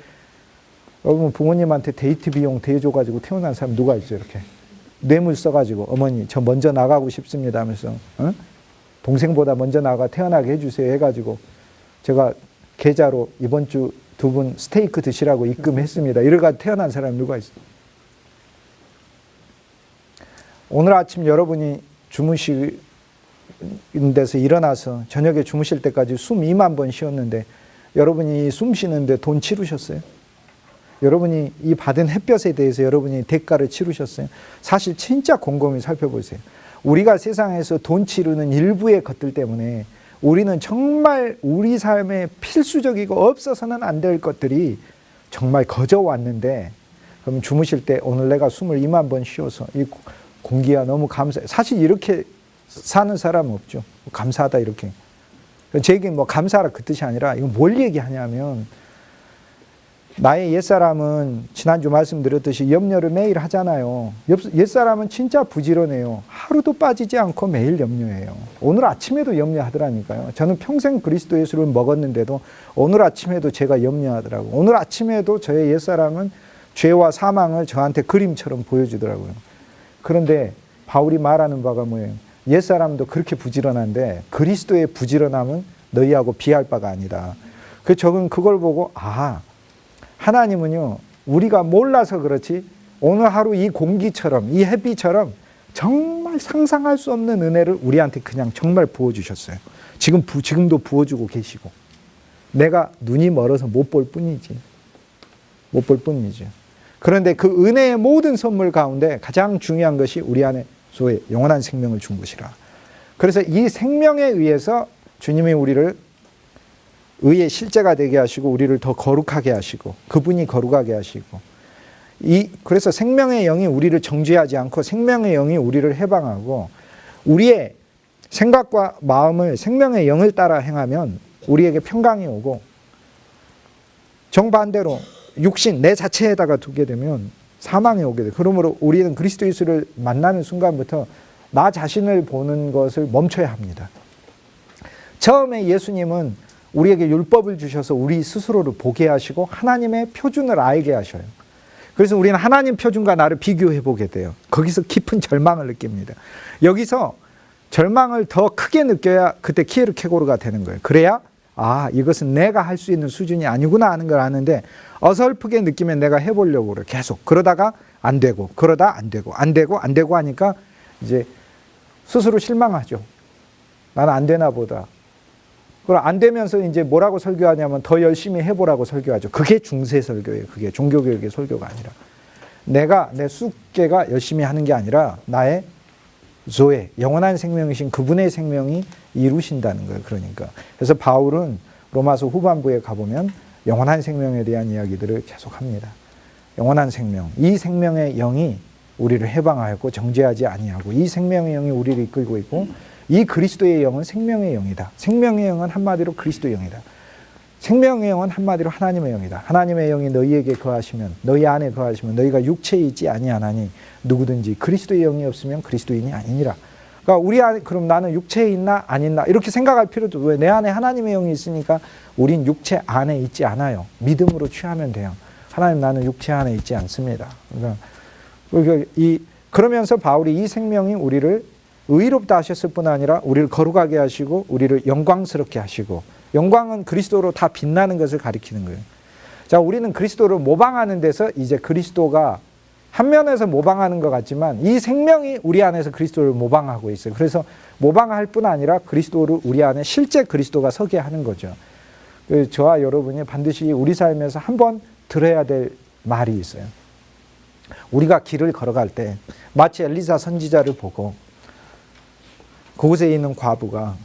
Speaker 1: 여러분 부모님한테 데이트 비용 대줘가지고 태어난 사람 누가 있어요? 이렇게 뇌물 써가지고 어머니 저 먼저 나가고 싶습니다 하면서 동생보다 먼저 나가 태어나게 해주세요 해가지고 제가 계좌로 이번 주 두 분 스테이크 드시라고 입금했습니다. 이래가 태어난 사람 누가 있어요? 오늘 아침 여러분이 주무시는 데서 일어나서 저녁에 주무실 때까지 숨 2만 번 쉬었는데 여러분이 숨 쉬는데 돈 치르셨어요? 여러분이 이 받은 햇볕에 대해서 여러분이 대가를 치르셨어요? 사실 진짜 곰곰이 살펴보세요. 우리가 세상에서 돈 치르는 일부의 것들 때문에 우리는 정말 우리 삶에 필수적이고 없어서는 안 될 것들이 정말 거저 왔는데, 그럼 주무실 때 오늘 내가 숨을 2만 번 쉬어서 이 공기가 너무 감사해. 사실 이렇게 사는 사람은 없죠. 감사하다 이렇게. 제 얘기는 뭐 감사하라 그 뜻이 아니라 이거 뭘 얘기하냐면, 나의 옛사람은 지난주 말씀드렸듯이 염려를 매일 하잖아요. 옛사람은 진짜 부지런해요. 하루도 빠지지 않고 매일 염려해요. 오늘 아침에도 염려하더라니까요. 저는 평생 그리스도 예수를 먹었는데도 오늘 아침에도 제가 염려하더라고요. 오늘 아침에도 저의 옛사람은 죄와 사망을 저한테 그림처럼 보여주더라고요. 그런데 바울이 말하는 바가 뭐예요? 옛사람도 그렇게 부지런한데 그리스도의 부지런함은 너희하고 비할 바가 아니다. 저는 그걸 보고 하나님은요, 우리가 몰라서 그렇지 오늘 하루 이 공기처럼 이 햇빛처럼 정말 상상할 수 없는 은혜를 우리한테 그냥 정말 부어주셨어요. 지금도 부어주고 계시고, 내가 눈이 멀어서 못 볼 뿐이지. 못 볼 뿐이죠. 그런데 그 은혜의 모든 선물 가운데 가장 중요한 것이 우리 안에 소위 영원한 생명을 준 것이라. 그래서 이 생명에 의해서 주님이 우리를 의의 실제가 되게 하시고 우리를 더 거룩하게 하시고 그분이 거룩하게 하시고, 그래서 생명의 영이 우리를 정죄하지 않고 생명의 영이 우리를 해방하고, 우리의 생각과 마음을 생명의 영을 따라 행하면 우리에게 평강이 오고, 정반대로 육신 내 자체에다가 두게 되면 사망이 오게 돼요. 그러므로 우리는 그리스도 예수를 만나는 순간부터 나 자신을 보는 것을 멈춰야 합니다. 처음에 예수님은 우리에게 율법을 주셔서 우리 스스로를 보게 하시고 하나님의 표준을 알게 하셔요. 그래서 우리는 하나님 표준과 나를 비교해 보게 돼요. 거기서 깊은 절망을 느낍니다. 여기서 절망을 더 크게 느껴야 그때 키에르케고르가 되는 거예요. 그래야 이것은 내가 할 수 있는 수준이 아니구나 하는 걸 아는데, 어설프게 느끼면 내가 해보려고 그래요. 계속. 그러다가 안 되고, 그러다 안 되고, 안 되고 하니까 이제 스스로 실망하죠. 나는 안 되나 보다. 그럼 안 되면서 이제 뭐라고 설교하냐면 더 열심히 해보라고 설교하죠. 그게 중세 설교예요. 그게 종교교육의 설교가 아니라. 내가 내 숙계가 열심히 하는 게 아니라 나의 조에 영원한 생명이신 그분의 생명이 이루신다는 거예요. 그러니까. 그래서 바울은 로마서 후반부에 가보면 영원한 생명에 대한 이야기들을 계속합니다. 영원한 생명. 이 생명의 영이 우리를 해방하였고 정죄하지 아니하고, 이 생명의 영이 우리를 이끌고 있고, 이 그리스도의 영은 생명의 영이다. 생명의 영은 한마디로 그리스도의 영이다. 생명의 영은 한마디로 하나님의 영이다. 하나님의 영이 너희에게 거하시면, 너희 안에 거하시면 너희가 육체에 있지 아니하나니 누구든지 그리스도의 영이 없으면 그리스도인이 아니니라. 그러니까 우리 안에, 그럼 나는 육체에 있나 안 있나 이렇게 생각할 필요도, 왜? 내 안에 하나님의 영이 있으니까 우린 육체 안에 있지 않아요. 믿음으로 취하면 돼요. 하나님, 나는 육체 안에 있지 않습니다. 그러니까 그러면서 바울이 이 생명이 우리를 의롭다 하셨을 뿐 아니라 우리를 거룩하게 하시고 우리를 영광스럽게 하시고, 영광은 그리스도로 다 빛나는 것을 가리키는 거예요. 자, 우리는 그리스도를 모방하는 데서 이제 그리스도가 한 면에서 모방하는 것 같지만 이 생명이 우리 안에서 그리스도를 모방하고 있어요. 그래서 모방할 뿐 아니라 그리스도를 우리 안에 실제 그리스도가 서게 하는 거죠. 저와 여러분이 반드시 우리 삶에서 한번 들어야 될 말이 있어요. 우리가 길을 걸어갈 때 마치 엘리사 선지자를 보고 그곳에 있는 과부가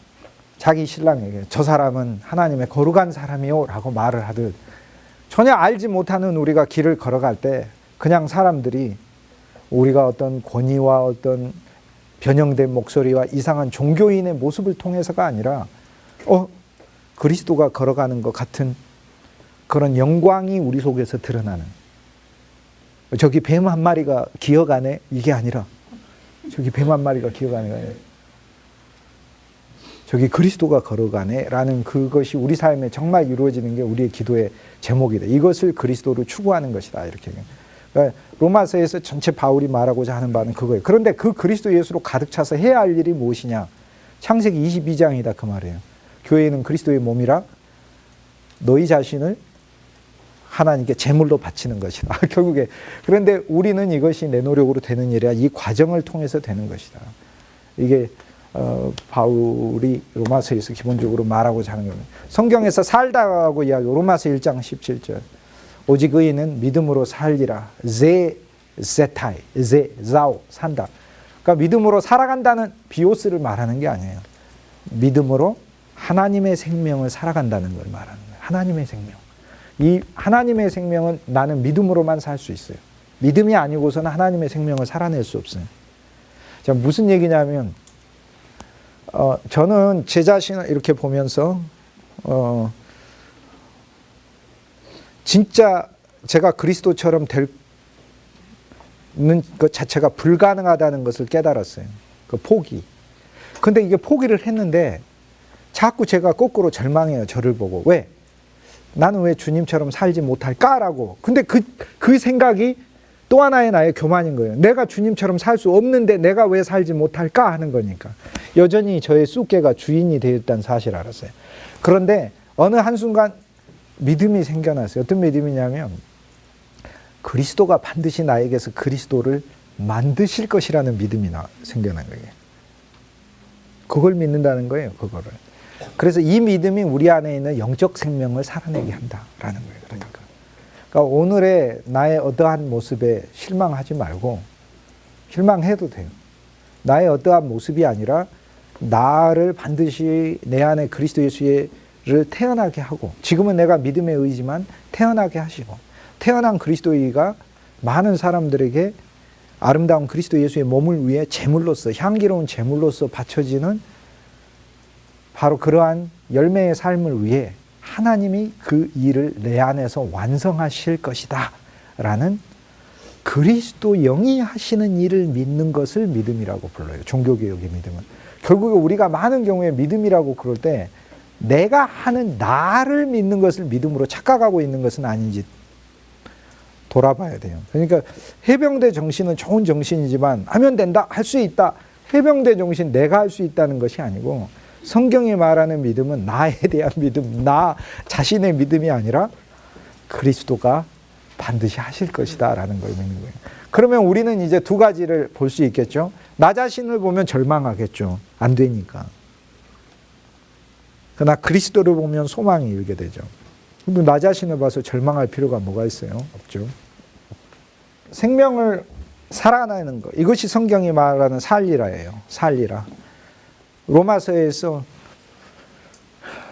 Speaker 1: 자기 신랑에게 저 사람은 하나님의 거룩한 사람이요 라고 말을 하듯, 전혀 알지 못하는 우리가 길을 걸어갈 때 그냥 사람들이 우리가 어떤 권위와 어떤 변형된 목소리와 이상한 종교인의 모습을 통해서가 아니라 그리스도가 걸어가는 것 같은 그런 영광이 우리 속에서 드러나는, 저기 뱀 한 마리가 기어가네 이게 아니라 저기 뱀 한 마리가 기어가네, 저기 그리스도가 걸어가네 라는 그것이 우리 삶에 정말 이루어지는 게 우리의 기도의 제목이다. 이것을 그리스도로 추구하는 것이다. 이렇게. 그러니까 로마서에서 전체 바울이 말하고자 하는 바는 그거예요. 그런데 그 그리스도 예수로 가득 차서 해야 할 일이 무엇이냐? 창세기 22장이다 그 말이에요. 교회는 그리스도의 몸이라 너희 자신을 하나님께 제물로 바치는 것이다. 결국에. 그런데 우리는 이것이 내 노력으로 되는 일이야. 이 과정을 통해서 되는 것이다. 이게 바울이 로마서에서 기본적으로 말하고자 하는 겁니다. 성경에서 살다고 이야기하고 로마서 1장 17절. 오직 의인은 믿음으로 살리라. 제타이, 자오, 산다. 그러니까 믿음으로 살아간다는 비오스를 말하는 게 아니에요. 믿음으로 하나님의 생명을 살아간다는 걸 말하는 거예요. 하나님의 생명. 이 하나님의 생명은 나는 믿음으로만 살 수 있어요. 믿음이 아니고서는 하나님의 생명을 살아낼 수 없어요. 자, 무슨 얘기냐면 저는 제 자신을 이렇게 보면서 진짜 제가 그리스도처럼 되는 것 자체가 불가능하다는 것을 깨달았어요. 그 포기. 근데 이게 포기를 했는데 자꾸 제가 거꾸로 절망해요. 저를 보고. 왜? 나는 왜 주님처럼 살지 못할까라고. 근데 그 생각이 또 하나의 나의 교만인 거예요. 내가 주님처럼 살 수 없는데 내가 왜 살지 못할까 하는 거니까. 여전히 저의 쑥개가 주인이 되어 있다는 사실을 알았어요. 그런데 어느 한순간 믿음이 생겨났어요. 어떤 믿음이냐면 그리스도가 반드시 나에게서 그리스도를 만드실 것이라는 믿음이 생겨난 거예요. 그걸 믿는다는 거예요. 그거를. 그래서 이 믿음이 우리 안에 있는 영적 생명을 살아내게 한다라는 거예요. 그러니까 오늘의 나의 어떠한 모습에 실망하지 말고, 실망해도 돼요. 나의 어떠한 모습이 아니라 나를 반드시 내 안에 그리스도 예수를 태어나게 하고, 지금은 내가 믿음의 의지만 태어나게 하시고, 태어난 그리스도의가 많은 사람들에게 아름다운 그리스도 예수의 몸을 위해 제물로서, 향기로운 제물로서 바쳐지는 바로 그러한 열매의 삶을 위해 하나님이 그 일을 내 안에서 완성하실 것이다 라는 그리스도 영이 하시는 일을 믿는 것을 믿음이라고 불러요. 종교개혁의 믿음은. 결국에 우리가 많은 경우에 믿음이라고 그럴 때 내가 하는 나를 믿는 것을 믿음으로 착각하고 있는 것은 아닌지 돌아봐야 돼요. 그러니까 해병대 정신은 좋은 정신이지만 하면 된다, 할 수 있다. 해병대 정신 내가 할 수 있다는 것이 아니고, 성경이 말하는 믿음은 나에 대한 믿음, 나 자신의 믿음이 아니라 그리스도가 반드시 하실 것이다 라는 걸 믿는 거예요. 그러면 우리는 이제 두 가지를 볼 수 있겠죠. 나 자신을 보면 절망하겠죠. 안 되니까. 그러나 그리스도를 보면 소망이 일게 되죠. 나 자신을 봐서 절망할 필요가 뭐가 있어요? 없죠. 생명을 살아내는 것, 이것이 성경이 말하는 살리라예요. 살리라. 로마서에서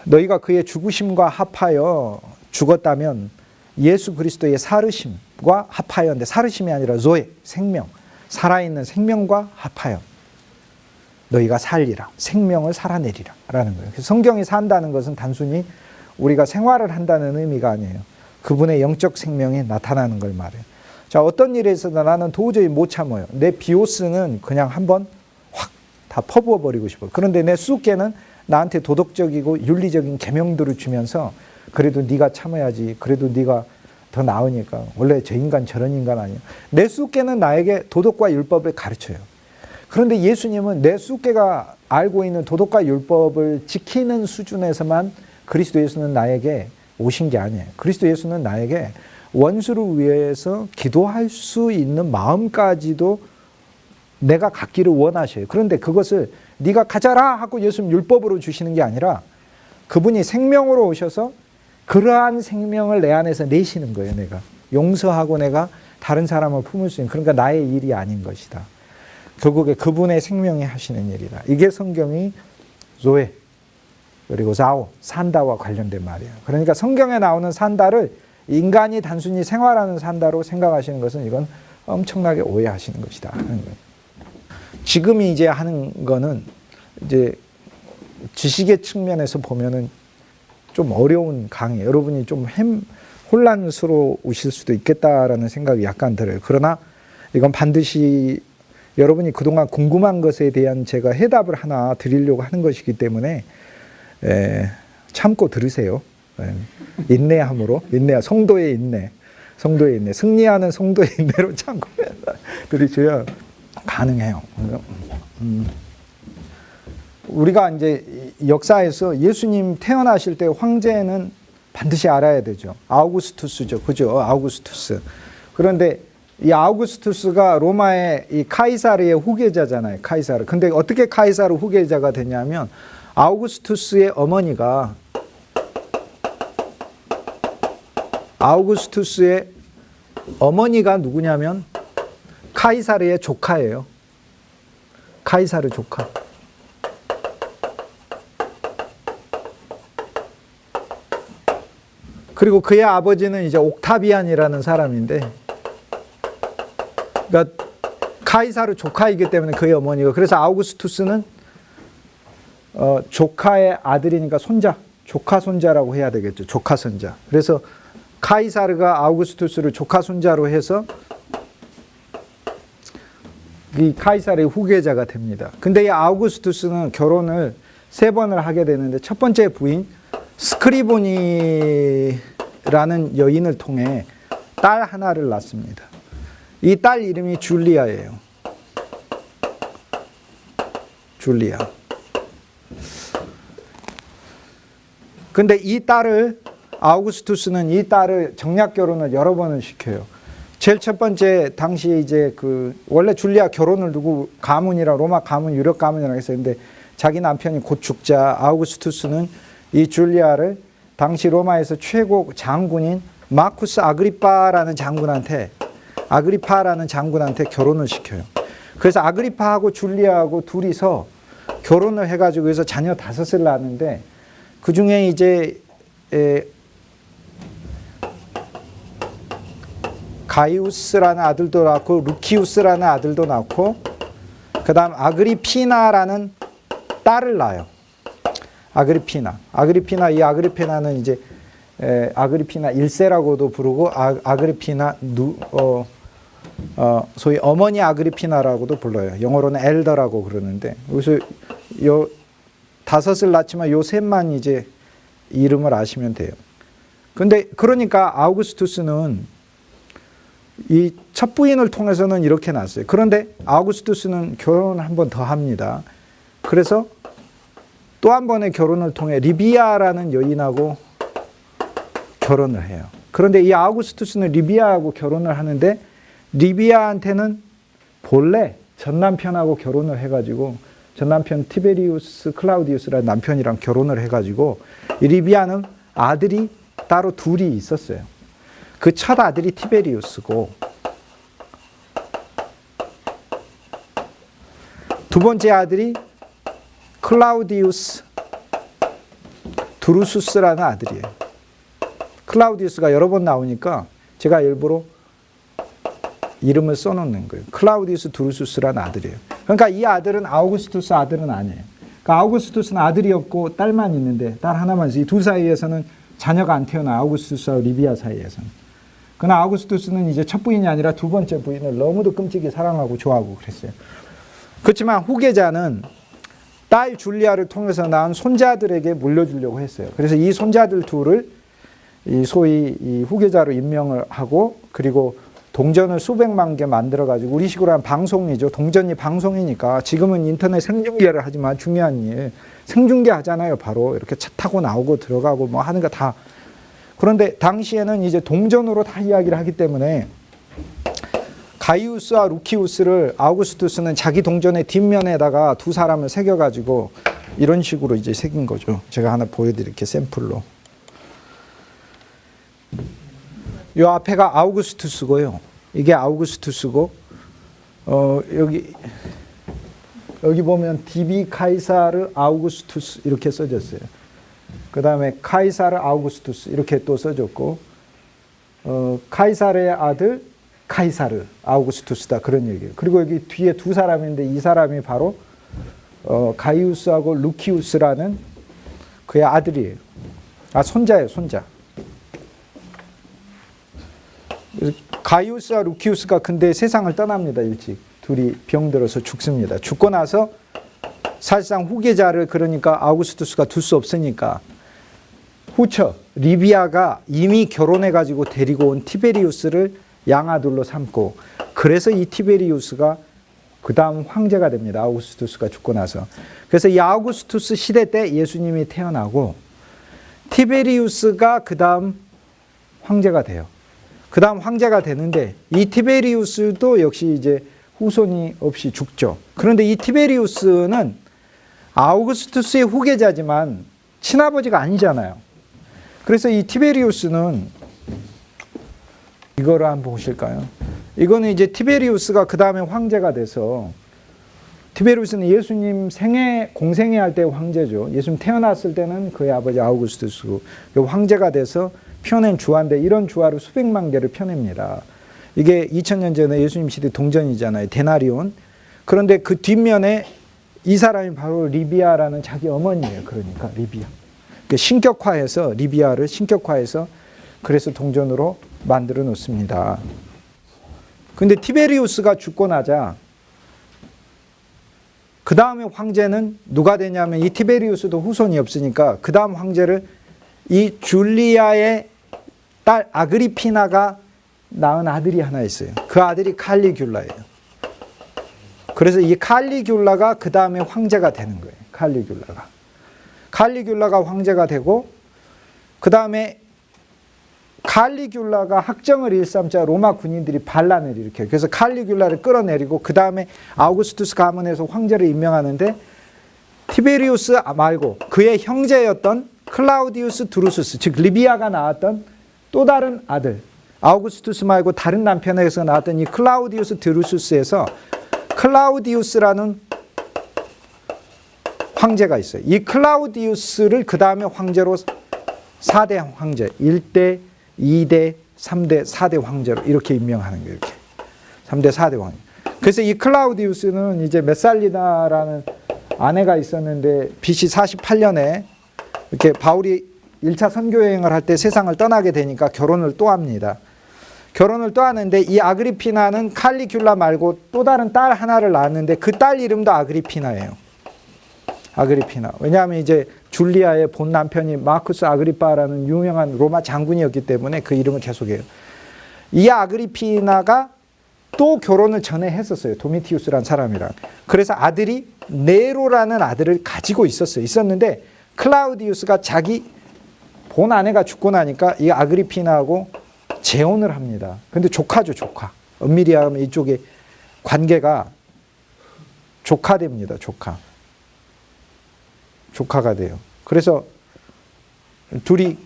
Speaker 1: 너희가 그의 죽으심과 합하여 죽었다면 예수 그리스도의 살으심과 합하여인데, 살으심이 아니라 조에, 생명, 살아있는 생명과 합하여 너희가 살리라, 생명을 살아내리라 라는 거예요. 성경이 산다는 것은 단순히 우리가 생활을 한다는 의미가 아니에요. 그분의 영적 생명이 나타나는 걸 말해요. 자, 어떤 일에 있어도 나는 도저히 못 참아요. 내 비오스는 그냥 한번 다 퍼부어버리고 싶어. 그런데 내 쑥개는 나한테 도덕적이고 윤리적인 계명들을 주면서 그래도 네가 참아야지. 그래도 네가 더 나으니까. 원래 저 인간 저런 인간 아니야. 내 쑥개는 나에게 도덕과 율법을 가르쳐요. 그런데 예수님은 내 쑥개가 알고 있는 도덕과 율법을 지키는 수준에서만 그리스도 예수는 나에게 오신 게 아니에요. 그리스도 예수는 나에게 원수를 위해서 기도할 수 있는 마음까지도 내가 갖기를 원하셔요. 그런데 그것을 네가 가져라 하고 예수님 율법으로 주시는 게 아니라 그분이 생명으로 오셔서 그러한 생명을 내 안에서 내시는 거예요. 내가 용서하고 내가 다른 사람을 품을 수 있는, 그러니까 나의 일이 아닌 것이다. 결국에 그분의 생명이 하시는 일이다. 이게 성경이 조에 그리고 자오, 산다와 관련된 말이에요. 그러니까 성경에 나오는 산다를 인간이 단순히 생활하는 산다로 생각하시는 것은 이건 엄청나게 오해하시는 것이다 하는 거예요. 지금이 이제 하는 거는 이제 지식의 측면에서 보면은 좀 어려운 강의, 여러분이 좀 혼란스러우실 수도 있겠다라는 생각이 약간 들어요. 그러나 이건 반드시 여러분이 그동안 궁금한 것에 대한 제가 해답을 하나 드리려고 하는 것이기 때문에 참고 들으세요. 인내함으로, 성도의 인내, 승리하는 성도의 인내로 참고 들으셔야 가능해요. 우리가 이제 역사에서 예수님 태어나실 때 황제는 반드시 알아야 되죠. 아우구스투스죠. 그죠? 아우구스투스. 그런데 이 아우구스투스가 로마의 이 카이사르의 후계자잖아요. 카이사르. 근데 어떻게 카이사르 후계자가 되냐면 아우구스투스의 어머니가 누구냐면 카이사르의 조카예요. 카이사르 조카. 그리고 그의 아버지는 이제 옥타비안이라는 사람인데, 그러니까 카이사르 조카이기 때문에 그의 어머니가, 그래서 아우구스투스는 조카의 아들이니까 손자, 조카 손자라고 해야 되겠죠. 조카 손자. 그래서 카이사르가 아우구스투스를 조카 손자로 해서 이 카이사르의 후계자가 됩니다. 근데 이 아우구스투스는 결혼을 3번을 하게 되는데 첫 번째 부인 스크리보니라는 여인을 통해 딸 하나를 낳습니다. 이 딸 이름이 줄리아예요. 줄리아. 근데 이 딸을 아우구스투스는 이 딸을 정략 결혼을 여러 번을 시켜요. 제일 첫 번째 당시에 이제 원래 줄리아 결혼을 두고 가문이라 로마 가문 유력 가문이라고 했었는데 자기 남편이 곧 죽자 아우구스투스는 이 줄리아를 당시 로마에서 최고 장군인 마쿠스 아그리파라는 장군한테 결혼을 시켜요. 그래서 아그리파하고 줄리아하고 둘이서 결혼을 해가지고 그래서 자녀 5을 낳았는데 그 중에 이제 가이우스라는 아들도 낳고 루키우스라는 아들도 낳고 그 다음 아그리피나라는 딸을 낳아요. 이 아그리피나는 이제 아그리피나 1세라고도 부르고 아그리피나 소위 어머니 아그리피나라고도 불러요. 영어로는 엘더라고 그러는데 그래서 요 5을 낳지만 요 셋만 이제 이름을 아시면 돼요. 근데 그러니까 아우구스투스는 이 첫 부인을 통해서는 이렇게 낳았어요. 그런데 아우구스투스는 결혼을 한 번 더 합니다. 그래서 또 한 번의 결혼을 통해 리비아라는 여인하고 결혼을 해요. 그런데 이 아우구스투스는 리비아하고 결혼을 하는데 리비아한테는 본래 전 남편하고 결혼을 해가지고 전 남편 티베리우스 클라우디우스라는 남편이랑 결혼을 해가지고 이 리비아는 아들이 따로 둘이 있었어요. 그 첫 아들이 티베리우스고 두 번째 아들이 클라우디우스 드루수스라는 아들이에요. 클라우디우스가 여러 번 나오니까 제가 일부러 이름을 써놓는 거예요. 클라우디우스 드루수스라는 아들이에요. 그러니까 이 아들은 아우구스투스 아들은 아니에요. 그러니까 아우구스투스는 아들이 없고 딸만 있는데 딸 하나만 있어요. 이 두 사이에서는 자녀가 안 태어나. 아우구스투스와 리비아 사이에서는. 그러나 아우구스투스는 이제 첫 부인이 아니라 두 번째 부인을 너무도 끔찍이 사랑하고 좋아하고 그랬어요. 그렇지만 후계자는 딸 줄리아를 통해서 낳은 손자들에게 물려주려고 했어요. 그래서 이 손자들 둘을 소위 이 후계자로 임명을 하고 그리고 동전을 수백만 개 만들어가지고 우리식으로 한 방송이죠. 동전이 방송이니까 지금은 인터넷 생중계를 하지만 중요한 일 생중계 하잖아요. 바로 이렇게 차 타고 나오고 들어가고 뭐 하는 거 다. 그런데 당시에는 이제 동전으로 다 이야기를 하기 때문에 가이우스와 루키우스를 아우구스투스는 자기 동전의 뒷면에다가 두 사람을 새겨가지고 이런 식으로 이제 새긴 거죠. 제가 하나 보여드릴게요. 샘플로. 요 앞에가 아우구스투스고요. 이게 아우구스투스고 여기 여기 보면 디비 카이사르 아우구스투스 이렇게 써졌어요. 그 다음에 카이사르 아우구스투스 이렇게 또 써졌고, 카이사르의 아들 카이사르 아우구스투스다 그런 얘기예요. 그리고 여기 뒤에 두 사람인데 이 사람이 바로 가이우스하고 루키우스라는 그의 아들이에요. 손자예요, 손자. 가이우스와 루키우스가 근데 세상을 떠납니다, 일찍. 둘이 병들어서 죽습니다. 죽고 나서 사실상 후계자를 그러니까 아우구스투스가 둘 수 없으니까 후처 리비아가 이미 결혼해가지고 데리고 온 티베리우스를 양아들로 삼고, 그래서 이 티베리우스가 그 다음 황제가 됩니다. 아우구스투스가 죽고 나서. 그래서 이 아우구스투스 시대 때 예수님이 태어나고 티베리우스가 그 다음 황제가 돼요. 그 다음 황제가 되는데 이 티베리우스도 역시 이제 후손이 없이 죽죠. 그런데 이 티베리우스는 아우구스투스의 후계자지만 친아버지가 아니잖아요. 그래서 이 티베리우스는 이거를 한번 보실까요? 이거는 이제 티베리우스가 그 다음에 황제가 돼서, 티베리우스는 예수님 공생애 할 때 황제죠. 예수님 태어났을 때는 그의 아버지 아우구스투스고, 황제가 돼서 펴낸 주화인데 이런 주화를 수백만 개를 펴냅니다. 이게 2000년 전에 예수님 시대 동전이잖아요. 데나리온. 그런데 그 뒷면에 이 사람이 바로 리비아라는 자기 어머니예요. 그러니까 리비아. 신격화해서 리비아를 신격화해서 그래서 동전으로 만들어 놓습니다. 근데 티베리우스가 죽고 나자 그 다음에 황제는 누가 되냐면 이 티베리우스도 후손이 없으니까 그 다음 황제를 이 줄리아의 딸 아그리피나가 낳은 아들이 하나 있어요. 그 아들이 칼리귤라예요. 그래서 이 칼리귤라가 그 다음에 황제가 되는 거예요. 칼리귤라가 황제가 되고, 그 다음에 칼리귤라가 학정을 일삼자 로마 군인들이 반란을 일으켜요. 그래서 칼리귤라를 끌어내리고 그 다음에 아우구스투스 가문에서 황제를 임명하는데, 티베리우스 말고 그의 형제였던 클라우디우스 드루수스, 즉 리비아가 낳았던 또 다른 아들, 아우구스투스 말고 다른 남편에서 낳았던 이 클라우디우스 드루수스에서 클라우디우스라는 황제가 있어요. 이 클라우디우스를 그 다음에 황제로 4대 황제, 1대, 2대, 3대, 4대 황제로 이렇게 임명하는 거예요. 이렇게 3대, 4대 황제. 그래서 이 클라우디우스는 이제 메살리나라는 아내가 있었는데 BC 48년에 이렇게 바울이 1차 선교 여행을 할 때 세상을 떠나게 되니까 결혼을 또 합니다. 결혼을 또 하는데 이 아그리피나는 칼리귤라 말고 또 다른 딸 하나를 낳았는데 그 딸 이름도 아그리피나예요. 아그리피나. 왜냐하면 이제 줄리아의 본 남편이 마쿠스 아그리파라는 유명한 로마 장군이었기 때문에 그 이름을 계속해요. 이 아그리피나가 또 결혼을 전에 했었어요. 도미티우스라는 사람이랑. 그래서 아들이 네로라는 아들을 가지고 있었는데 클라우디우스가 자기 본 아내가 죽고 나니까 이 아그리피나하고 재혼을 합니다. 근데 조카죠, 조카. 엄밀히 하면 이쪽에 관계가 조카됩니다, 조카가 돼요. 그래서 둘이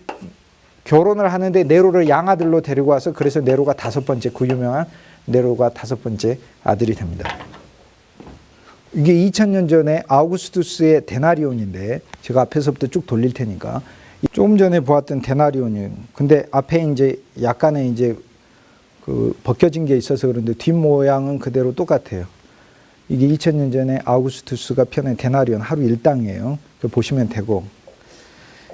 Speaker 1: 결혼을 하는데 네로를 양아들로 데리고 와서 그래서 네로가 5번째, 그 유명한 네로가 5번째 아들이 됩니다. 이게 2000년 전에 아우구스투스의 데나리온인데 제가 앞에서부터 쭉 돌릴 테니까 조금 전에 보았던 데나리온이에요. 근데 앞에 이제 약간의 이제 그 벗겨진 게 있어서 그런데 뒷 모양은 그대로 똑같아요. 이게 2000년 전에 아우구스투스가 펴낸 데나리온 하루 일당이에요. 그 보시면 되고,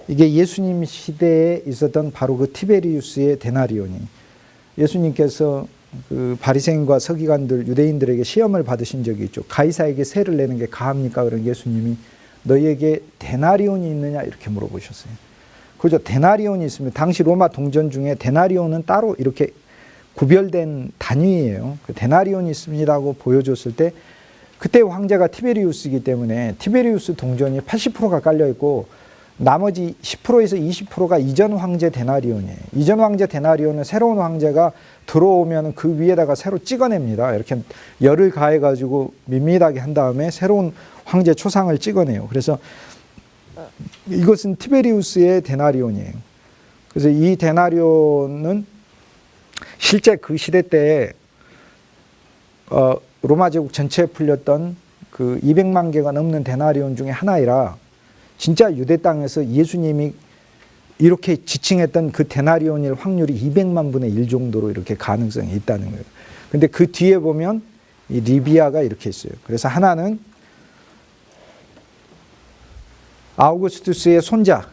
Speaker 1: 이게 예수님 시대에 있었던 바로 그 티베리우스의 데나리온이, 예수님께서 그 바리새인과 서기관들 유대인들에게 시험을 받으신 적이 있죠. 가이사에게 세를 내는 게 가합니까? 그런 예수님이 너희에게 데나리온이 있느냐 이렇게 물어보셨어요. 그죠? 데나리온이 있습니다. 당시 로마 동전 중에 데나리온은 따로 이렇게 구별된 단위예요. 그 데나리온이 있습니다고 보여줬을 때 그때 황제가 티베리우스이기 때문에 티베리우스 동전이 80%가 깔려 있고 나머지 10%에서 20%가 이전 황제 데나리온이에요. 이전 황제 데나리온은 새로운 황제가 들어오면 그 위에다가 새로 찍어냅니다. 이렇게 열을 가해가지고 밋밋하게 한 다음에 새로운 황제 초상을 찍어내요. 그래서 이것은 티베리우스의 데나리온이에요. 그래서 이 데나리온은 실제 그 시대 때 로마 제국 전체에 풀렸던 그 200만 개가 넘는 데나리온 중에 하나이라 진짜 유대 땅에서 예수님이 이렇게 지칭했던 그 데나리온일 확률이 200만 분의 1 정도로 이렇게 가능성이 있다는 거예요. 근데 그 뒤에 보면 이 리비아가 이렇게 있어요. 그래서 하나는 아우구스투스의 손자,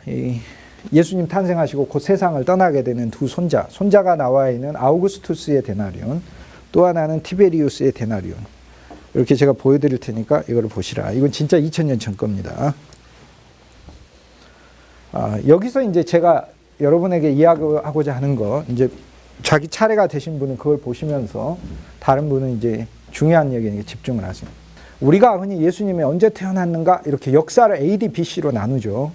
Speaker 1: 예수님 탄생하시고 곧 세상을 떠나게 되는 두 손자가 나와 있는 아우구스투스의 데나리온, 또 하나는 티베리우스의 데나리온. 이렇게 제가 보여드릴 테니까 이걸 보시라. 이건 진짜 2000년 전 겁니다. 여기서 이제 제가 여러분에게 이야기하고자 하는 거, 이제 자기 차례가 되신 분은 그걸 보시면서 다른 분은 이제 중요한 얘기에 집중을 하세요. 우리가 흔히 예수님이 언제 태어났는가 이렇게 역사를 AD, BC로 나누죠.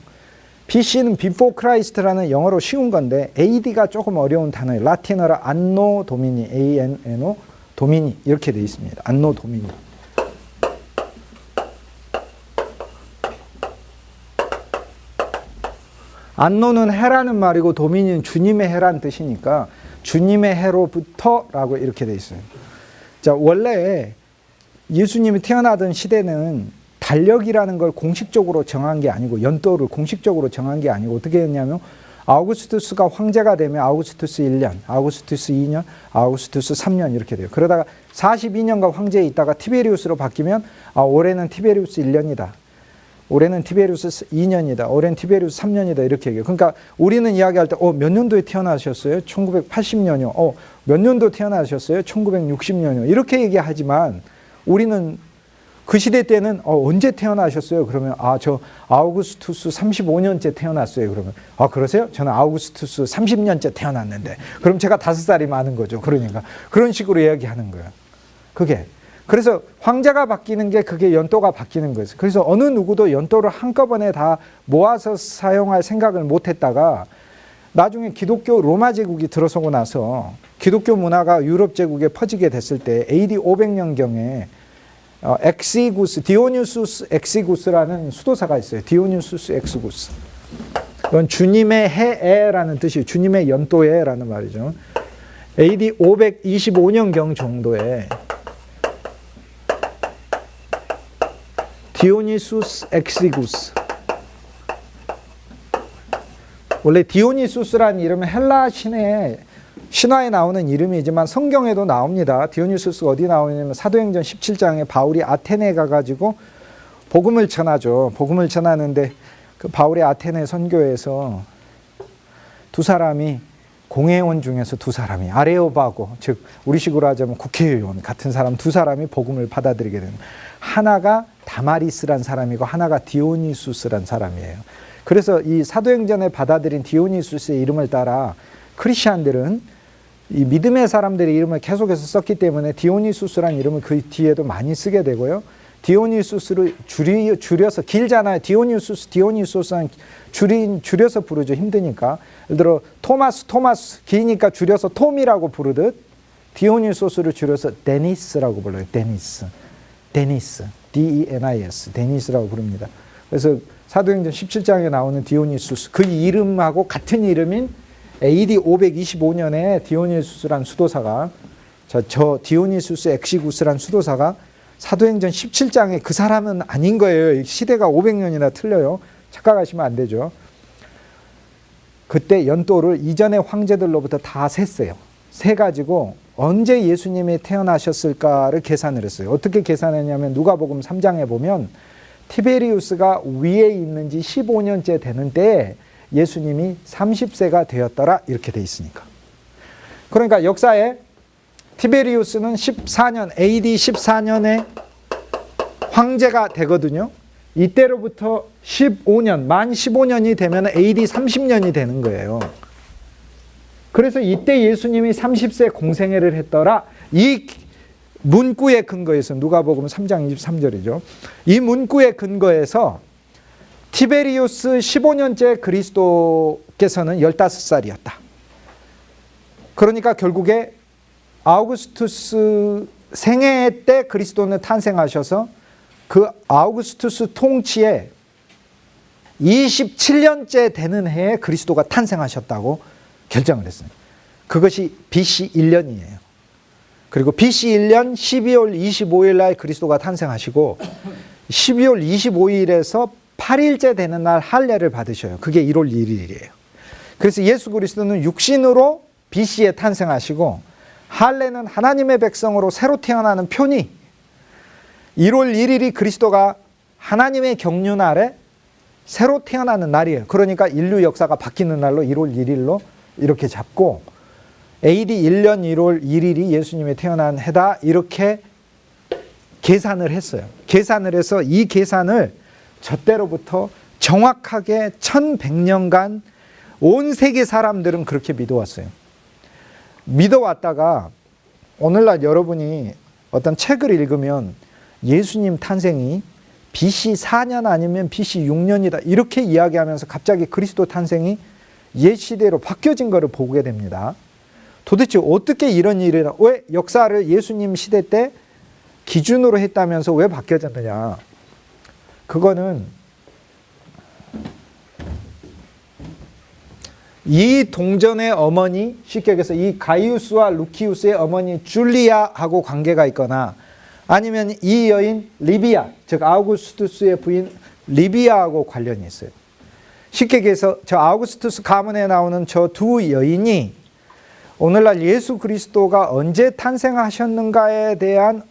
Speaker 1: BC는 Before Christ라는 영어로 쉬운 건데 AD가 조금 어려운 단어예요. 라틴어로 안노 도미니, ANNO 도미니 이렇게 되어 있습니다. 안노 도미니. 안노는 해라는 말이고 도미니는 주님의 해라는 뜻이니까 주님의 해로부터라고 이렇게 되어 있어요. 자, 원래 예수님이 태어나던 시대는 달력이라는 걸 공식적으로 정한 게 아니고 연도를 공식적으로 정한 게 아니고 어떻게 했냐면 아우구스투스가 황제가 되면 아우구스투스 1년, 아우구스투스 2년, 아우구스투스 3년 이렇게 돼요. 그러다가 42년간 황제에 있다가 티베리우스로 바뀌면 올해는 티베리우스 1년이다. 올해는 티베리우스 2년이다. 올해는 티베리우스 3년이다. 이렇게 얘기해요. 그러니까 우리는 이야기할 때 몇 년도에 태어나셨어요? 1980년이요. 몇 년도 태어나셨어요? 1960년이요. 이렇게 얘기하지만 우리는 그 시대 때는 언제 태어나셨어요? 그러면 저 아우구스투스 35년째 태어났어요. 그러면 그러세요? 저는 아우구스투스 30년째 태어났는데 그럼 제가 5살이 많은 거죠. 그러니까 그런 식으로 이야기하는 거예요. 그게 그래서 황제가 바뀌는 게 그게 연도가 바뀌는 거예요. 그래서 어느 누구도 연도를 한꺼번에 다 모아서 사용할 생각을 못했다가 나중에 기독교 로마 제국이 들어서고 나서 기독교 문화가 유럽 제국에 퍼지게 됐을 때 AD 500년경에 엑시구스, 디오니수스 엑시구스라는 수도사가 있어요. 디오니수스 엑시구스. 이건 주님의 해에라는 뜻이에요. 주님의 연도에라는 말이죠. AD 525년경 정도에 디오니수스 엑시구스. 원래 디오니수스라는 이름은 헬라 신화에 나오는 이름이지만 성경에도 나옵니다. 디오니수스가 어디 나오냐면 사도행전 17장에 바울이 아테네에 가가지고 복음을 전하죠. 복음을 전하는데 그 바울의 아테네 선교에서 두 사람이 공회원 중에서 두 사람이 아레오바고 즉 우리식으로 하자면 국회의원 같은 사람 두 사람이 복음을 받아들이게 되는 하나가 다마리스란 사람이고 하나가 디오니수스란 사람이에요. 그래서 이 사도행전에 받아들인 디오니수스의 이름을 따라 크리스천들은 이 믿음의 사람들의 이름을 계속해서 썼기 때문에 디오니수스라는 이름을 그 뒤에도 많이 쓰게 되고요. 디오니수스를 줄여서 길잖아요. 디오니수스는 줄여서 부르죠. 힘드니까. 예를 들어 토마스 기니까 줄여서 톰이라고 부르듯 디오니소스를 줄여서 데니스라고 불러요. 데니스, D-E-N-I-S, 데니스라고 부릅니다. 그래서 사도행전 17장에 나오는 디오니수스 그 이름하고 같은 이름인 AD 525년에 디오니수스란 수도사가 저 디오니수스 엑시구스란 수도사가 사도행전 17장에 그 사람은 아닌 거예요. 시대가 500년이나 틀려요. 착각하시면 안 되죠. 그때 연도를 이전의 황제들로부터 다 셌어요. 세가지고 언제 예수님이 태어나셨을까를 계산을 했어요. 어떻게 계산했냐면 누가복음 3장에 보면 티베리우스가 위에 있는지 15년째 되는 때에 예수님이 30세가 되었더라 이렇게 돼 있으니까. 그러니까 역사에 티베리우스는 14년 AD 14년에 황제가 되거든요. 이때로부터 15년 만 15년이 되면 AD 30년이 되는 거예요. 그래서 이때 예수님이 30세 공생애를 했더라. 이 문구의 근거에서 누가복음 3장 23절이죠. 이 문구의 근거에서 티베리우스 15년째 그리스도께서는 15살이었다. 그러니까 결국에 아우구스투스 생애 때 그리스도는 탄생하셔서 그 아우구스투스 통치에 27년째 되는 해에 그리스도가 탄생하셨다고 결정을 했어요. 그것이 BC 1년이에요. 그리고 BC 1년 12월 25일 날 그리스도가 탄생하시고 12월 25일에서 8일째 되는 날 할례를 받으셔요. 그게 1월 1일이에요. 그래서 예수 그리스도는 육신으로 BC에 탄생하시고 할례는 하나님의 백성으로 새로 태어나는 표니 1월 1일이 그리스도가 하나님의 경륜 아래 새로 태어나는 날이에요. 그러니까 인류 역사가 바뀌는 날로 1월 1일로 이렇게 잡고 AD 1년 1월 1일이 예수님이 태어난 해다 이렇게 계산을 했어요. 계산을 해서 이 계산을 저때로부터 정확하게 1100년간 온 세계 사람들은 그렇게 믿어왔어요. 믿어왔다가 오늘날 여러분이 어떤 책을 읽으면 예수님 탄생이 BC 4년 아니면 BC 6년이다 이렇게 이야기하면서 갑자기 그리스도 탄생이 옛 시대로 바뀌어진 것을 보게 됩니다. 도대체 어떻게 이런 일이 왜 역사를 예수님 시대 때 기준으로 했다면서 왜 바뀌어졌느냐. 그거는 이 동전의 어머니, 쉽게 얘기해서 이 가이우스와 루키우스의 어머니 줄리아하고 관계가 있거나 아니면 이 여인 리비아, 즉 아우구스투스의 부인 리비아하고 관련이 있어요. 쉽게 얘기해서 저 아우구스투스 가문에 나오는 저 두 여인이 오늘날 예수 그리스도가 언제 탄생하셨는가에 대한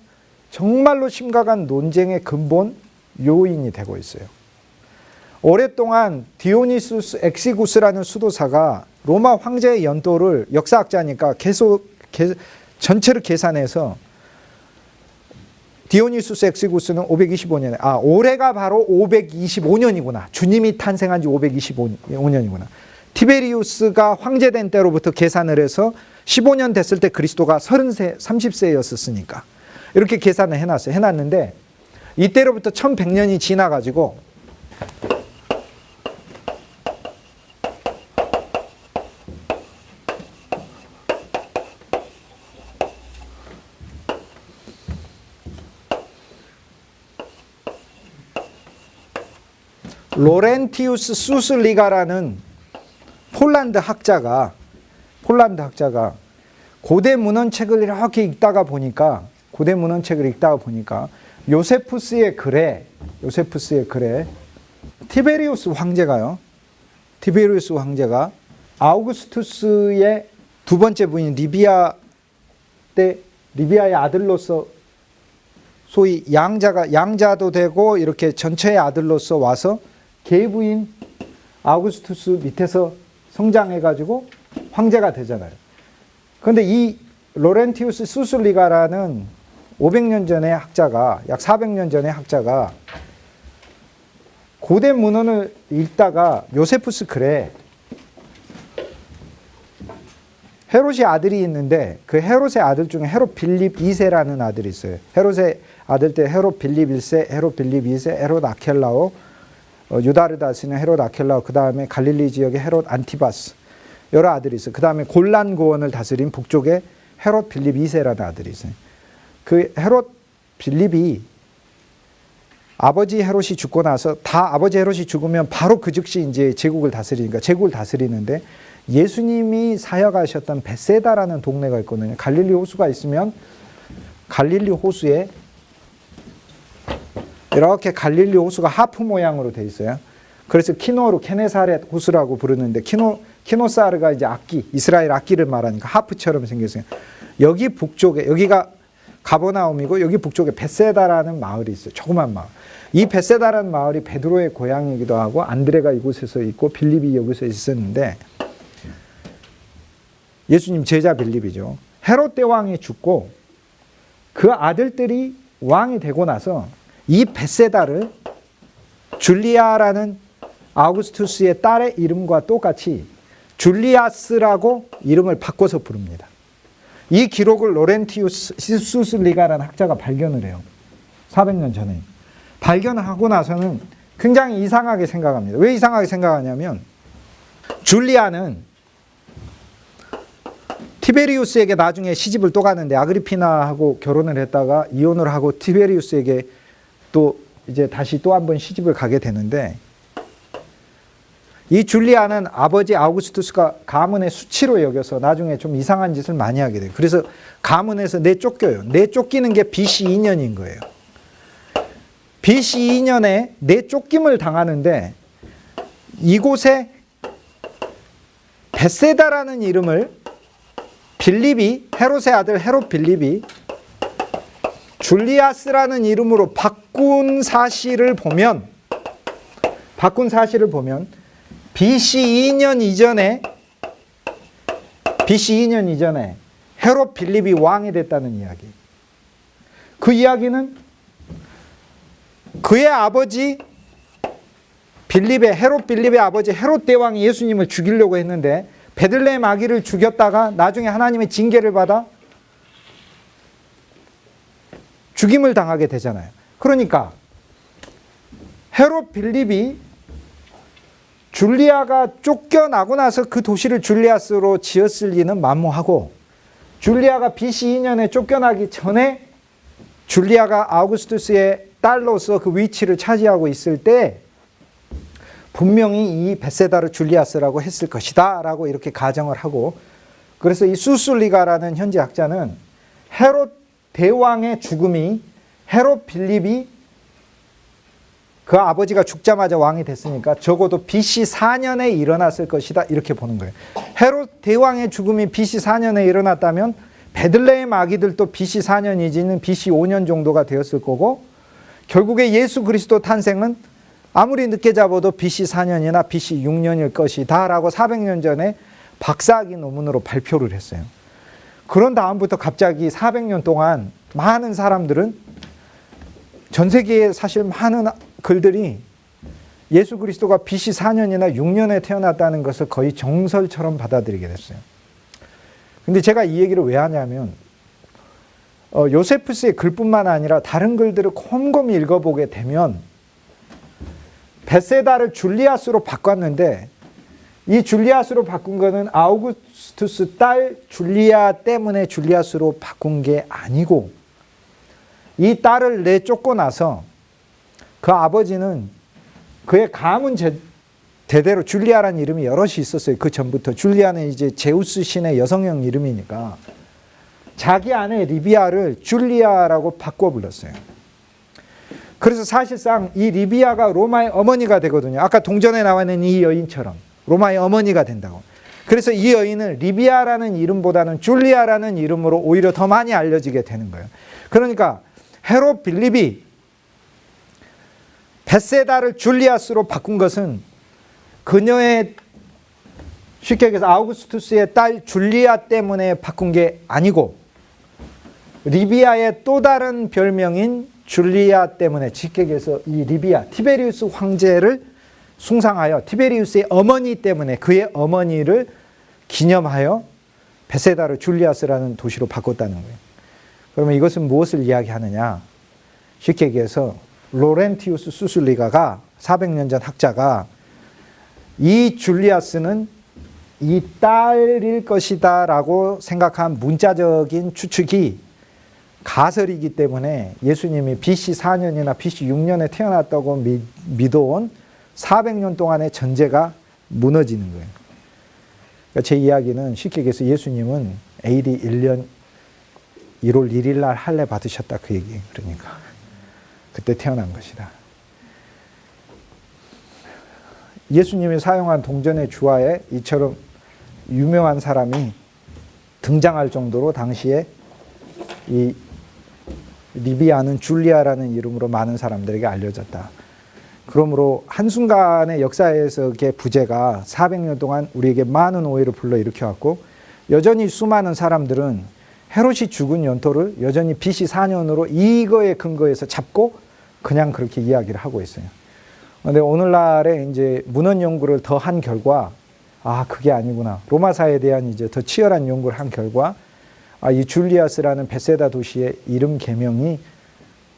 Speaker 1: 정말로 심각한 논쟁의 근본 요인이 되고 있어요. 오랫동안 디오니수스 엑시구스라는 수도사가 로마 황제의 연도를 역사학자니까 계속 전체를 계산해서 디오니수스 엑시구스는 525년에 올해가 바로 525년이구나. 주님이 탄생한 지 525년이구나. 티베리우스가 황제된 때로부터 계산을 해서 15년 됐을 때 그리스도가 30세였었으니까 이렇게 계산을 해놨어요. 해놨는데 이때로부터 1100년이 지나가지고 로렌티우스 수슬리가라는 폴란드 학자가 고대 문헌책을 이렇게 읽다가 보니까 요세푸스의 글에 티베리우스 황제가 아우구스투스의 두 번째 부인 리비아의 아들로서 소위 양자도 되고 이렇게 전처의 아들로서 와서 계부인 아우구스투스 밑에서 성장해가지고 황제가 되잖아요. 그런데 이 로렌티우스 수슬리가라는 500년 전의 학자가, 약 400년 전의 학자가 고대 문헌을 읽다가 요세푸스 글에 헤롯이 아들이 있는데 그 헤롯의 아들 중에 헤롯 빌립 2세라는 아들이 있어요. 헤롯의 아들 때 헤롯 빌립 1세, 헤롯 빌립 2세, 헤롯 아켈라오, 유다를 다스리는 헤롯 아켈라오, 그 다음에 갈릴리 지역의 헤롯 안티바스 여러 아들이 있어요. 그 다음에 골란 고원을 다스린 북쪽에 헤롯 빌립 2세라는 아들이 있어요. 그 헤롯 빌립이 아버지 헤롯이 죽고 나서 아버지 헤롯이 죽으면 바로 그 즉시 이제 제국을 다스리는데 예수님이 사역하셨던 벳세다라는 동네가 있거든요. 갈릴리 호수가 있으면 갈릴리 호수에 이렇게 갈릴리 호수가 하프 모양으로 돼 있어요. 그래서 키노로 케네사렛 호수라고 부르는데 키노사르가 이제 악기, 이스라엘 악기를 말하니까 하프처럼 생겼어요. 여기 북쪽에 여기가 가버나움이고 여기 북쪽에 벳세다라는 마을이 있어요. 조그만 마을. 이 벳세다라는 마을이 베드로의 고향이기도 하고 안드레가 이곳에서 있고 빌립이 여기서 있었는데 예수님 제자 빌립이죠. 헤롯 대왕이 죽고 그 아들들이 왕이 되고 나서 이 벳세다를 줄리아라는 아우구스투스의 딸의 이름과 똑같이 줄리아스라고 이름을 바꿔서 부릅니다. 이 기록을 로렌티우스 수슬리가라는 학자가 발견을 해요. 400년 전에. 발견하고 나서는 굉장히 이상하게 생각합니다. 왜 이상하게 생각하냐면 줄리아는 티베리우스에게 나중에 시집을 또 가는데 아그리피나하고 결혼을 했다가 이혼을 하고 티베리우스에게 또 이제 다시 또 한 번 시집을 가게 되는데 이 줄리아는 아버지 아우구스투스가 가문의 수치로 여겨서 나중에 좀 이상한 짓을 많이 하게 돼요. 그래서 가문에서 내쫓겨요. 내쫓기는 게 BC 2년인 거예요. BC 2년에 내쫓김을 당하는데 이곳에 벳세다라는 이름을 빌립이, 헤롯의 아들 헤롯 빌립이 줄리아스라는 이름으로 바꾼 사실을 보면 BC 2년 이전에 헤롯 빌립이 왕이 됐다는 이야기. 그 이야기는 그의 아버지 헤롯 빌립의 아버지 헤롯 대왕이 예수님을 죽이려고 했는데 베들레헴 아기를 죽였다가 나중에 하나님의 징계를 받아 죽임을 당하게 되잖아요. 그러니까 헤롯 빌립이 줄리아가 쫓겨나고 나서 그 도시를 줄리아스로 지었을 리는 만무하고, 줄리아가 BC 2년에 쫓겨나기 전에 줄리아가 아우구스투스의 딸로서 그 위치를 차지하고 있을 때 분명히 이 벳세다를 줄리아스라고 했을 것이다 라고 이렇게 가정을 하고, 그래서 이 수술리가라는 현지 학자는 헤롯 대왕의 죽음이 헤롯 빌립이 그 아버지가 죽자마자 왕이 됐으니까 적어도 BC 4년에 일어났을 것이다 이렇게 보는 거예요. 헤롯 대왕의 죽음이 BC 4년에 일어났다면 베들레헴 아기들도 BC 4년 이지는 BC 5년 정도가 되었을 거고, 결국에 예수 그리스도 탄생은 아무리 늦게 잡아도 BC 4년이나 BC 6년일 것이다 라고 400년 전에 박사학위 논문으로 발표를 했어요. 그런 다음부터 갑자기 400년 동안 많은 사람들은, 전 세계에 사실 많은 글들이 예수 그리스도가 BC 4년이나 6년에 태어났다는 것을 거의 정설처럼 받아들이게 됐어요. 근데 제가 이 얘기를 왜 하냐면 요세푸스의 글뿐만 아니라 다른 글들을 곰곰이 읽어보게 되면 벳세다를 줄리아스로 바꿨는데 이 줄리아스로 바꾼 거는 아우구스투스 딸 줄리아 때문에 줄리아스로 바꾼 게 아니고, 이 딸을 내쫓고 나서 그 아버지는 그의 가문 대대로 줄리아라는 이름이 여럿이 있었어요. 그 전부터. 줄리아는 이제 제우스 신의 여성형 이름이니까 자기 아내 리비아를 줄리아라고 바꿔 불렀어요. 그래서 사실상 이 리비아가 로마의 어머니가 되거든요. 아까 동전에 나와 있는 이 여인처럼 로마의 어머니가 된다고. 그래서 이 여인은 리비아라는 이름보다는 줄리아라는 이름으로 오히려 더 많이 알려지게 되는 거예요. 그러니까 헤롯 빌립이 벳세다를 줄리아스로 바꾼 것은 그녀의, 쉽게 얘기해서 아우구스투스의 딸 줄리아 때문에 바꾼 게 아니고 리비아의 또 다른 별명인 줄리아 때문에, 쉽게 얘기해서 이 리비아, 티베리우스 황제를 숭상하여 티베리우스의 어머니 때문에 그의 어머니를 기념하여 벳세다를 줄리아스라는 도시로 바꿨다는 거예요. 그러면 이것은 무엇을 이야기하느냐? 쉽게 얘기해서 로렌티우스 수술리가가 400년 전 학자가 이 줄리아스는 이 딸일 것이다 라고 생각한 문자적인 추측이 가설이기 때문에 예수님이 BC 4년이나 BC 6년에 태어났다고 믿어온 400년 동안의 전제가 무너지는 거예요. 그러니까 제 이야기는 쉽게 얘기해서 예수님은 AD 1년 1월 1일 날 할례 받으셨다 그 얘기. 그러니까 그때 태어난 것이다. 예수님이 사용한 동전의 주화에 이처럼 유명한 사람이 등장할 정도로 당시에 이 리비아는 줄리아라는 이름으로 많은 사람들에게 알려졌다. 그러므로 한순간의 역사에서의 부재가 400년 동안 우리에게 많은 오해를 불러일으켜왔고, 여전히 수많은 사람들은 헤롯이 죽은 연토를 여전히 BC 4년으로 이거에 근거해서 잡고 그냥 그렇게 이야기를 하고 있어요. 그런데 오늘날에 이제 문헌 연구를 더 한 결과, 아, 그게 아니구나. 로마사에 대한 이제 더 치열한 연구를 한 결과, 아, 이 줄리아스라는 벳세다 도시의 이름 개명이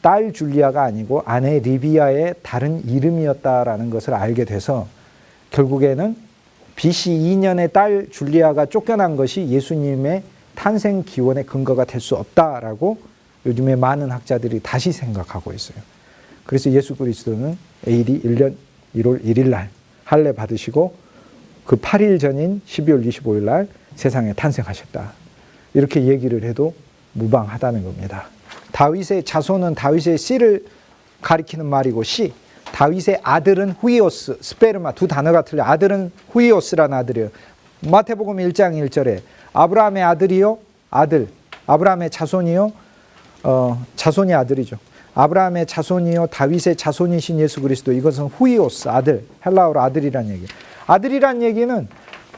Speaker 1: 딸 줄리아가 아니고 아내 리비아의 다른 이름이었다라는 것을 알게 돼서 결국에는 BC 2년에 딸 줄리아가 쫓겨난 것이 예수님의 탄생 기원의 근거가 될 수 없다라고 요즘에 많은 학자들이 다시 생각하고 있어요. 그래서 예수 그리스도는 AD 1년 1월 1일 날 할례 받으시고 그 8일 전인 12월 25일 날 세상에 탄생하셨다. 이렇게 얘기를 해도 무방하다는 겁니다. 다윗의 자손은 다윗의 씨를 가리키는 말이고 씨, 다윗의 아들은 후이오스, 스페르마 두 단어가 틀려. 아들은 후이오스라는 아들이에요. 마태복음 1장 1절에 아브라함의 아들이요, 아들, 아브라함의 자손이요, 자손이 아들이죠. 아브라함의 자손이요 다윗의 자손이신 예수 그리스도, 이것은 후이오스, 아들, 헬라어로 아들이란 얘기예요. 아들이란 얘기는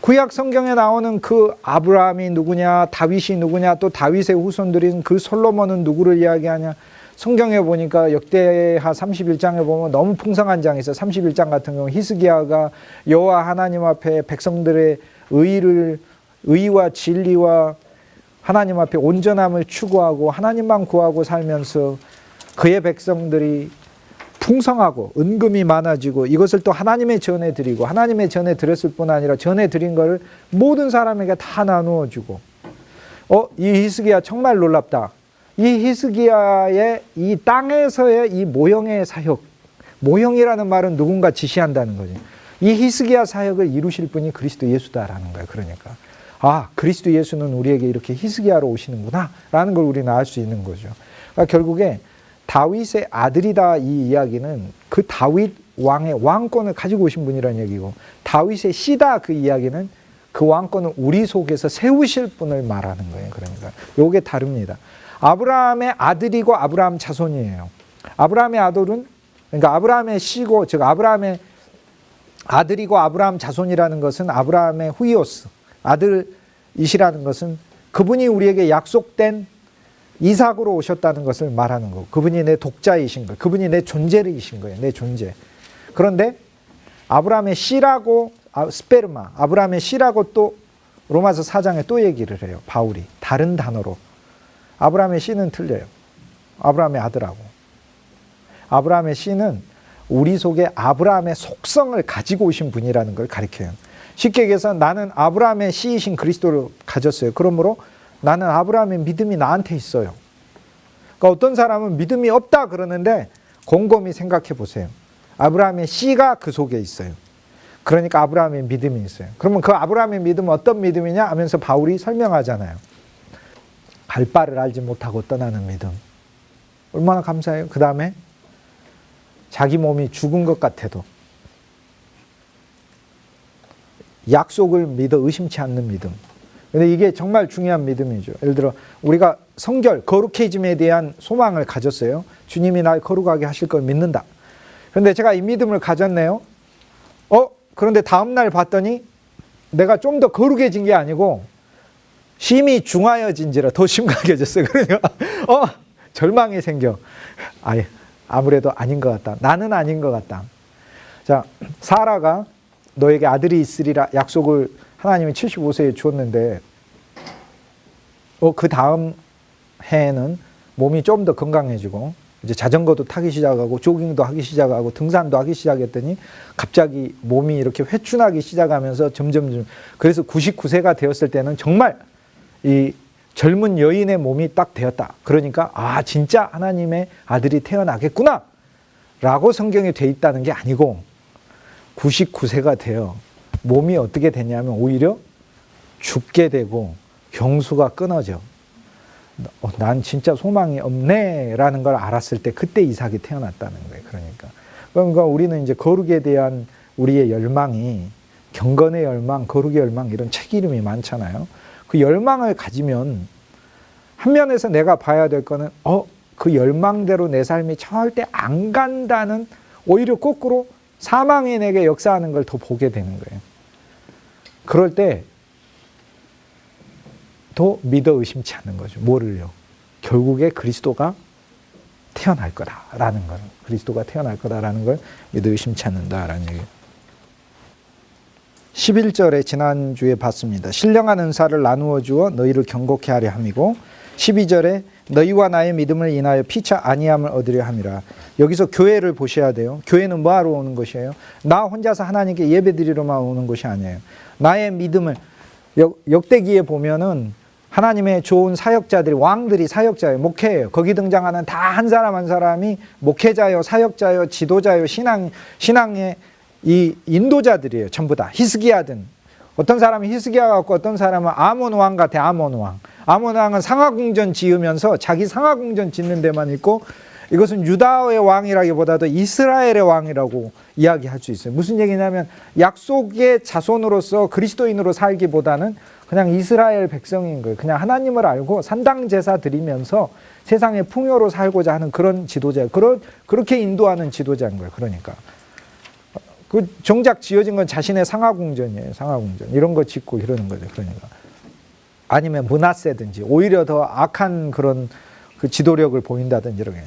Speaker 1: 구약 성경에 나오는 그 아브라함이 누구냐, 다윗이 누구냐, 또 다윗의 후손들인 그 솔로몬은 누구를 이야기하냐. 성경에 보니까 역대하 31장에 보면 너무 풍성한 장이 있어요. 31장 같은 경우 히스기야가 여호와 하나님 앞에 백성들의 의와 진리와 하나님 앞에 온전함을 추구하고 하나님만 구하고 살면서 그의 백성들이 풍성하고 은금이 많아지고 이것을 또 하나님의 전에 드리고 하나님의 전에 드렸을 뿐 아니라 전에 드린 것을 모든 사람에게 다 나누어 주고, 이 히스기야 정말 놀랍다. 이 히스기야의 이 땅에서의 이 모형의 사역, 모형이라는 말은 누군가 지시한다는 거지. 이 히스기야 사역을 이루실 분이 그리스도 예수다라는 거예요. 그러니까 그리스도 예수는 우리에게 이렇게 히스기야로 오시는구나 라는 걸 우리는 알 수 있는 거죠. 그러니까 결국에 다윗의 아들이다, 이 이야기는 그 다윗 왕의 왕권을 가지고 오신 분이라는 얘기고, 다윗의 씨다, 그 이야기는 그 왕권을 우리 속에서 세우실 분을 말하는 거예요. 그러니까 요게 다릅니다. 아브라함의 아들이고 아브라함 자손이에요. 아브라함의 아들은, 그러니까 아브라함의 씨고, 즉 아브라함의 아들이고 아브라함 자손이라는 것은 아브라함의 후이오스, 아들이시라는 것은 그분이 우리에게 약속된 이삭으로 오셨다는 것을 말하는 거고, 그분이 내 독자이신 거예요. 그분이 내 존재이신 거예요. 내 존재. 그런데 아브라함의 씨라고, 스페르마, 아브라함의 씨라고 또 로마서 4장에 또 얘기를 해요. 바울이 다른 단어로. 아브라함의 씨는 틀려요. 아브라함의 아들하고. 아브라함의 씨는 우리 속에 아브라함의 속성을 가지고 오신 분이라는 걸 가리켜요. 쉽게 얘기해서 나는 아브라함의 씨이신 그리스도를 가졌어요. 그러므로 나는 아브라함의 믿음이 나한테 있어요. 그러니까 어떤 사람은 믿음이 없다 그러는데 곰곰이 생각해 보세요. 아브라함의 씨가 그 속에 있어요. 그러니까 아브라함의 믿음이 있어요. 그러면 그 아브라함의 믿음은 어떤 믿음이냐 하면서 바울이 설명하잖아요. 갈 바를 알지 못하고 떠나는 믿음. 얼마나 감사해요. 그 다음에 자기 몸이 죽은 것 같아도 약속을 믿어 의심치 않는 믿음. 근데 이게 정말 중요한 믿음이죠. 예를 들어 우리가 성결, 거룩해짐에 대한 소망을 가졌어요. 주님이 날 거룩하게 하실 걸 믿는다. 그런데 제가 이 믿음을 가졌네요. 그런데 다음날 봤더니 내가 좀 더 거룩해진 게 아니고 심히 중하여진지라 더 심각해졌어요. 그러니까 절망이 생겨. 아무래도 아닌 것 같다. 나는 아닌 것 같다. 자, 사라가 너에게 아들이 있으리라 약속을 하나님이 75세에 주었는데 그 다음 해에는 몸이 좀 더 건강해지고 이제 자전거도 타기 시작하고 조깅도 하기 시작하고 등산도 하기 시작했더니 갑자기 몸이 이렇게 회춘하기 시작하면서 점점 그래서 99세가 되었을 때는 정말 이 젊은 여인의 몸이 딱 되었다. 그러니까 진짜 하나님의 아들이 태어나겠구나 라고 성경에 돼 있다는 게 아니고 99세가 되어 몸이 어떻게 되냐면 오히려 죽게 되고 경수가 끊어져. 난 진짜 소망이 없네 라는 걸 알았을 때 그때 이삭이 태어났다는 거예요. 그러니까 우리는 이제 거룩에 대한 우리의 열망이 경건의 열망, 거룩의 열망 이런 책 이름이 많잖아요. 그 열망을 가지면 한 면에서 내가 봐야 될 거는 그 열망대로 내 삶이 절대 안 간다는, 오히려 거꾸로 사망이 내게 역사하는 걸 더 보게 되는 거예요. 그럴 때 더 믿어 의심치 않는 거죠. 뭐를요? 결국에 그리스도가 태어날 거다라는 걸, 그리스도가 태어날 거다라는 걸 믿어 의심치 않는다라는 얘기예요. 11절에 지난주에 봤습니다. 신령한 은사를 나누어 주어 너희를 경고케 하려 함이고, 12절에 너희와 나의 믿음을 인하여 피차 아니함을 얻으려 함이라. 여기서 교회를 보셔야 돼요. 교회는 뭐하러 오는 것이에요? 나 혼자서 하나님께 예배드리러만 오는 것이 아니에요. 나의 믿음을, 역대기에 보면은 하나님의 좋은 사역자들이, 왕들이 사역자예요. 목회예요. 거기 등장하는 다 한 사람 한 사람이 목회자요, 사역자요, 지도자요, 신앙의 이 인도자들이에요. 전부 다. 히스기야든 어떤 사람은 히스기야 같고 어떤 사람은 아몬 왕 같아. 아몬 왕. 아몬 왕은 상하궁전 지으면서 자기 상하궁전 짓는 데만 있고, 이것은 유다의 왕이라기보다도 이스라엘의 왕이라고 이야기할 수 있어요. 무슨 얘기냐면 약속의 자손으로서 그리스도인으로 살기보다는 그냥 이스라엘 백성인 거예요. 그냥 하나님을 알고 산당 제사 드리면서 세상의 풍요로 살고자 하는 그런 지도자, 그렇게 인도하는 지도자인 거예요. 그러니까 그 정작 지어진 건 자신의 상하궁전이에요. 상하궁전 이런 거 짓고 이러는 거죠. 그러니까 아니면 므낫세든지 오히려 더 악한 그런 그 지도력을 보인다든지 이렇게.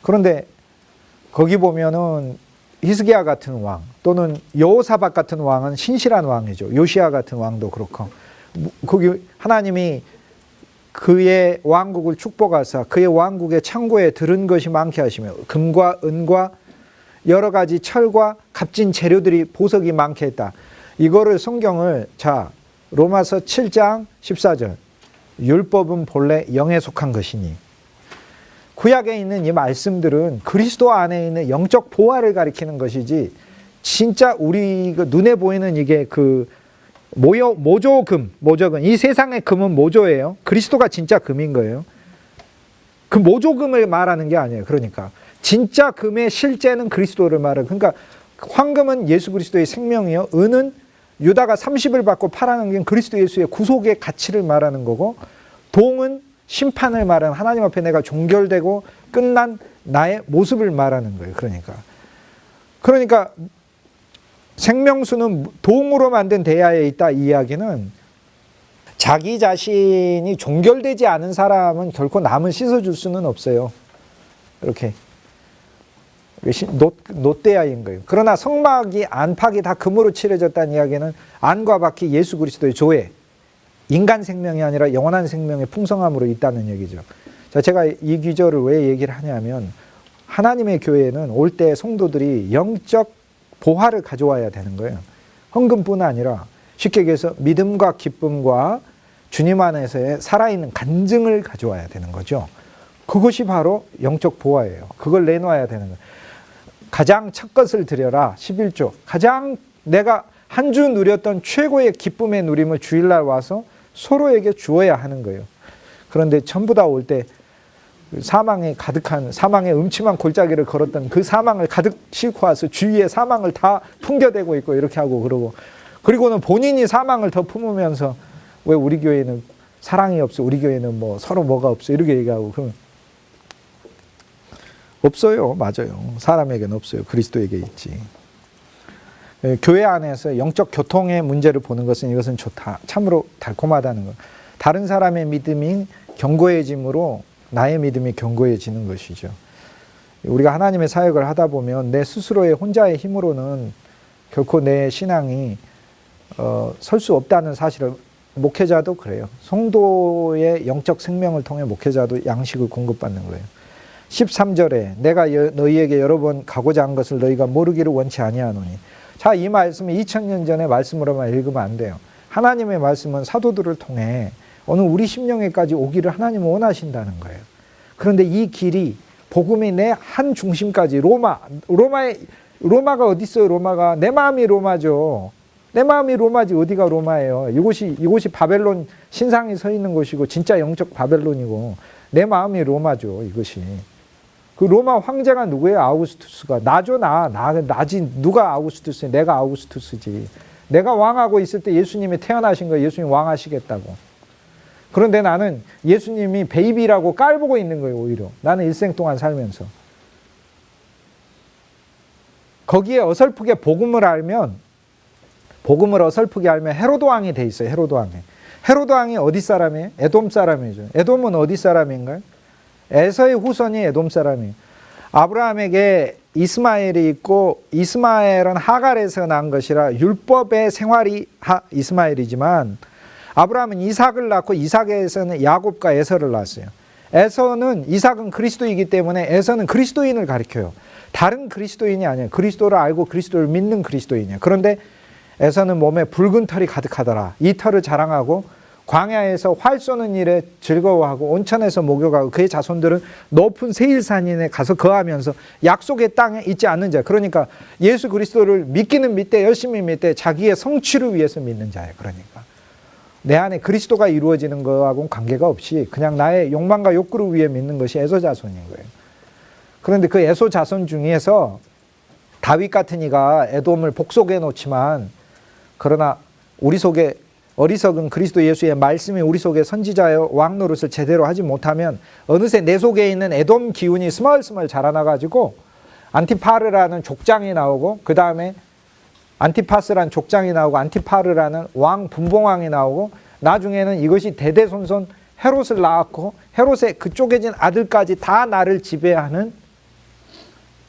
Speaker 1: 그런데 거기 보면은 히스기야 같은 왕 또는 여호사밧 같은 왕은 신실한 왕이죠. 요시야 같은 왕도 그렇고, 거기 하나님이 그의 왕국을 축복하사 그의 왕국의 창고에 들은 것이 많게 하시며 금과 은과 여러 가지 철과 값진 재료들이 보석이 많게 했다. 이거를 성경을 로마서 7장 14절 율법은 본래 영에 속한 것이니, 구약에 있는 이 말씀들은 그리스도 안에 있는 영적 보화를 가리키는 것이지, 진짜 우리 눈에 보이는 이게 그 모조금, 이 세상의 금은 모조예요. 그리스도가 진짜 금인 거예요. 그 모조금을 말하는 게 아니에요. 그러니까 진짜 금의 실제는 그리스도를 말해요. 그러니까 황금은 예수 그리스도의 생명이요, 은은 유다가 30을 받고 팔아넘긴 그리스도 예수의 구속의 가치를 말하는 거고, 동은 심판을 말하는, 하나님 앞에 내가 종결되고 끝난 나의 모습을 말하는 거예요. 그러니까 생명수는 동으로 만든 대야에 있다, 이 이야기는 자기 자신이 종결되지 않은 사람은 결코 남을 씻어줄 수는 없어요. 이렇게 놋대야인 거예요. 그러나 성막이 안팎이 다 금으로 칠해졌다는 이야기는 안과 밖이 예수 그리스도의 조회, 인간 생명이 아니라 영원한 생명의 풍성함으로 있다는 얘기죠. 자, 제가 이 기절을 왜 얘기를 하냐면, 하나님의 교회는 올 때 성도들이 영적 보화를 가져와야 되는 거예요. 헌금뿐 아니라 쉽게 얘기해서 믿음과 기쁨과 주님 안에서의 살아있는 간증을 가져와야 되는 거죠. 그것이 바로 영적 보화예요. 그걸 내놓아야 되는 거예요. 가장 첫 것을 드려라, 11조. 가장 내가 한 주 누렸던 최고의 기쁨의 누림을 주일날 와서 서로에게 주어야 하는 거예요. 그런데 전부 다 올 때 사망에 가득한, 사망의 음침한 골짜기를 걸었던 그 사망을 가득 싣고 와서 주위에 사망을 다 풍겨대고 있고 이렇게 하고 그러고, 그리고는 본인이 사망을 더 품으면서 왜 우리 교회는 사랑이 없어, 우리 교회는 뭐 서로 뭐가 없어, 이렇게 얘기하고. 그러면 없어요. 맞아요. 사람에게는 없어요. 그리스도에게 있지. 교회 안에서 영적 교통의 문제를 보는 것은 이것은 좋다. 참으로 달콤하다는 것. 다른 사람의 믿음이 견고해짐으로 나의 믿음이 견고해지는 것이죠. 우리가 하나님의 사역을 하다 보면 내 스스로의 혼자의 힘으로는 결코 내 신앙이 설 수 없다는 사실을, 목회자도 그래요. 성도의 영적 생명을 통해 목회자도 양식을 공급받는 거예요. 13절에 내가 너희에게 여러 번 가고자 한 것을 너희가 모르기를 원치 아니하노니. 자, 이 말씀은 2000년 전의 말씀으로만 읽으면 안 돼요. 하나님의 말씀은 사도들을 통해 어느 우리 심령에까지 오기를 하나님은 원하신다는 거예요. 그런데 이 길이 복음의 내 한 중심까지, 로마가 어디 있어요? 로마가 내 마음이 로마죠. 내 마음이 로마지 어디가 로마예요? 이곳이 바벨론 신상이 서 있는 곳이고 진짜 영적 바벨론이고, 내 마음이 로마죠. 이것이. 그 로마 황제가 누구예요? 아우구스투스가. 나죠. 나지. 누가 아우구스투스예요? 내가 아우구스투스지. 내가 왕하고 있을 때 예수님이 태어나신 거예요. 예수님 왕하시겠다고. 그런데 나는 예수님이 베이비라고 깔보고 있는 거예요. 오히려 나는 일생 동안 살면서 거기에 어설프게 복음을 어설프게 알면 헤로도 왕이 돼 있어요. 헤로도 왕이 어디 사람이에요? 에돔 사람이죠. 에돔은 어디 사람인가요? 에서의 후손이 에돔 사람이에요. 아브라함에게 이스마엘이 있고, 이스마엘은 하갈에서 난 것이라 율법의 생활이 이스마엘이지만, 아브라함은 이삭을 낳고 이삭에서는 야곱과 에서를 낳았어요. 이삭은 그리스도이기 때문에 에서는 그리스도인을 가리켜요. 다른 그리스도인이 아니에요. 그리스도를 알고 그리스도를 믿는 그리스도인이에요. 그런데 에서는 몸에 붉은 털이 가득하더라. 이 털을 자랑하고 광야에서 활 쏘는 일에 즐거워하고 온천에서 목욕하고 그의 자손들은 높은 세일산인에 가서 거하면서 약속의 땅에 있지 않는 자. 그러니까 예수 그리스도를 믿기는 믿되 열심히 믿되 자기의 성취를 위해서 믿는 자예요. 그러니까 내 안에 그리스도가 이루어지는 거하고는 관계가 없이 그냥 나의 욕망과 욕구를 위해 믿는 것이 에서 자손인 거예요. 그런데 그 에서 자손 중에서 다윗 같은 이가 에돔을 복속해 놓지만 그러나 우리 속에 어리석은 그리스도 예수의 말씀이 우리 속에 선지자여 왕 노릇을 제대로 하지 못하면 어느새 내 속에 있는 에돔 기운이 스멀스멀 자라나가지고 안티파르라는 족장이 나오고 그 다음에 안티파스라는 족장이 나오고 안티파르라는 왕 분봉왕이 나오고 나중에는 이것이 대대손손 헤롯을 낳았고 헤롯의 그 쪼개진 아들까지 다 나를 지배하는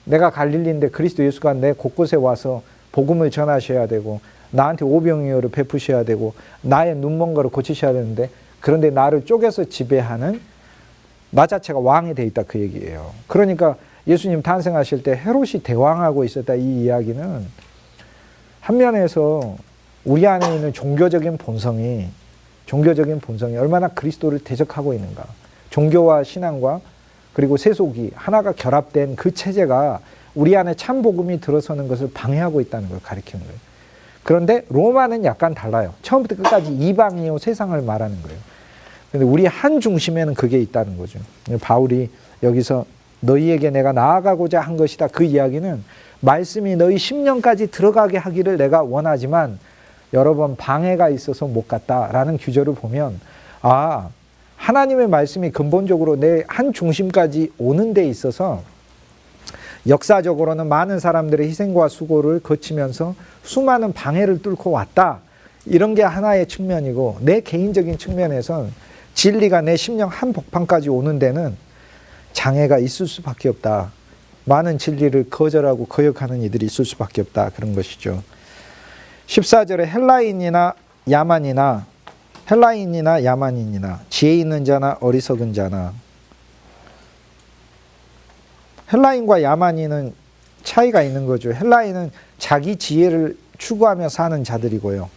Speaker 1: 내가 갈릴리인데 그리스도 예수가 내 곳곳에 와서 복음을 전하셔야 되고 나한테 오병이어를 베푸셔야 되고 나의 눈먼 거를 고치셔야 되는데 그런데 나를 쪼개서 지배하는 나 자체가 왕이 돼 있다 그 얘기예요. 그러니까 예수님 탄생하실 때 헤롯이 대왕하고 있었다 이 이야기는 한 면에서 우리 안에 있는 종교적인 본성이 얼마나 그리스도를 대적하고 있는가. 종교와 신앙과 그리고 세속이 하나가 결합된 그 체제가 우리 안에 참 복음이 들어서는 것을 방해하고 있다는 걸 가리키는 거예요. 그런데 로마는 약간 달라요. 처음부터 끝까지 이방이요 세상을 말하는 거예요. 그런데 우리 한 중심에는 그게 있다는 거죠. 바울이 여기서 너희에게 내가 나아가고자 한 것이다. 그 이야기는 말씀이 너희 심령까지 들어가게 하기를 내가 원하지만 여러 번 방해가 있어서 못 갔다라는 규절을 보면 아 하나님의 말씀이 근본적으로 내 한 중심까지 오는 데 있어서 역사적으로는 많은 사람들의 희생과 수고를 거치면서 수많은 방해를 뚫고 왔다. 이런 게 하나의 측면이고 내 개인적인 측면에선 진리가 내 심령 한 복판까지 오는 데는 장애가 있을 수밖에 없다. 많은 진리를 거절하고 거역하는 이들이 있을 수밖에 없다. 그런 것이죠. 14절에 헬라인이나 야만인이나 지혜 있는 자나 어리석은 자나 헬라인과 야만인은 차이가 있는 거죠. 헬라인은 자기 지혜를 추구하며 사는 자들이고요.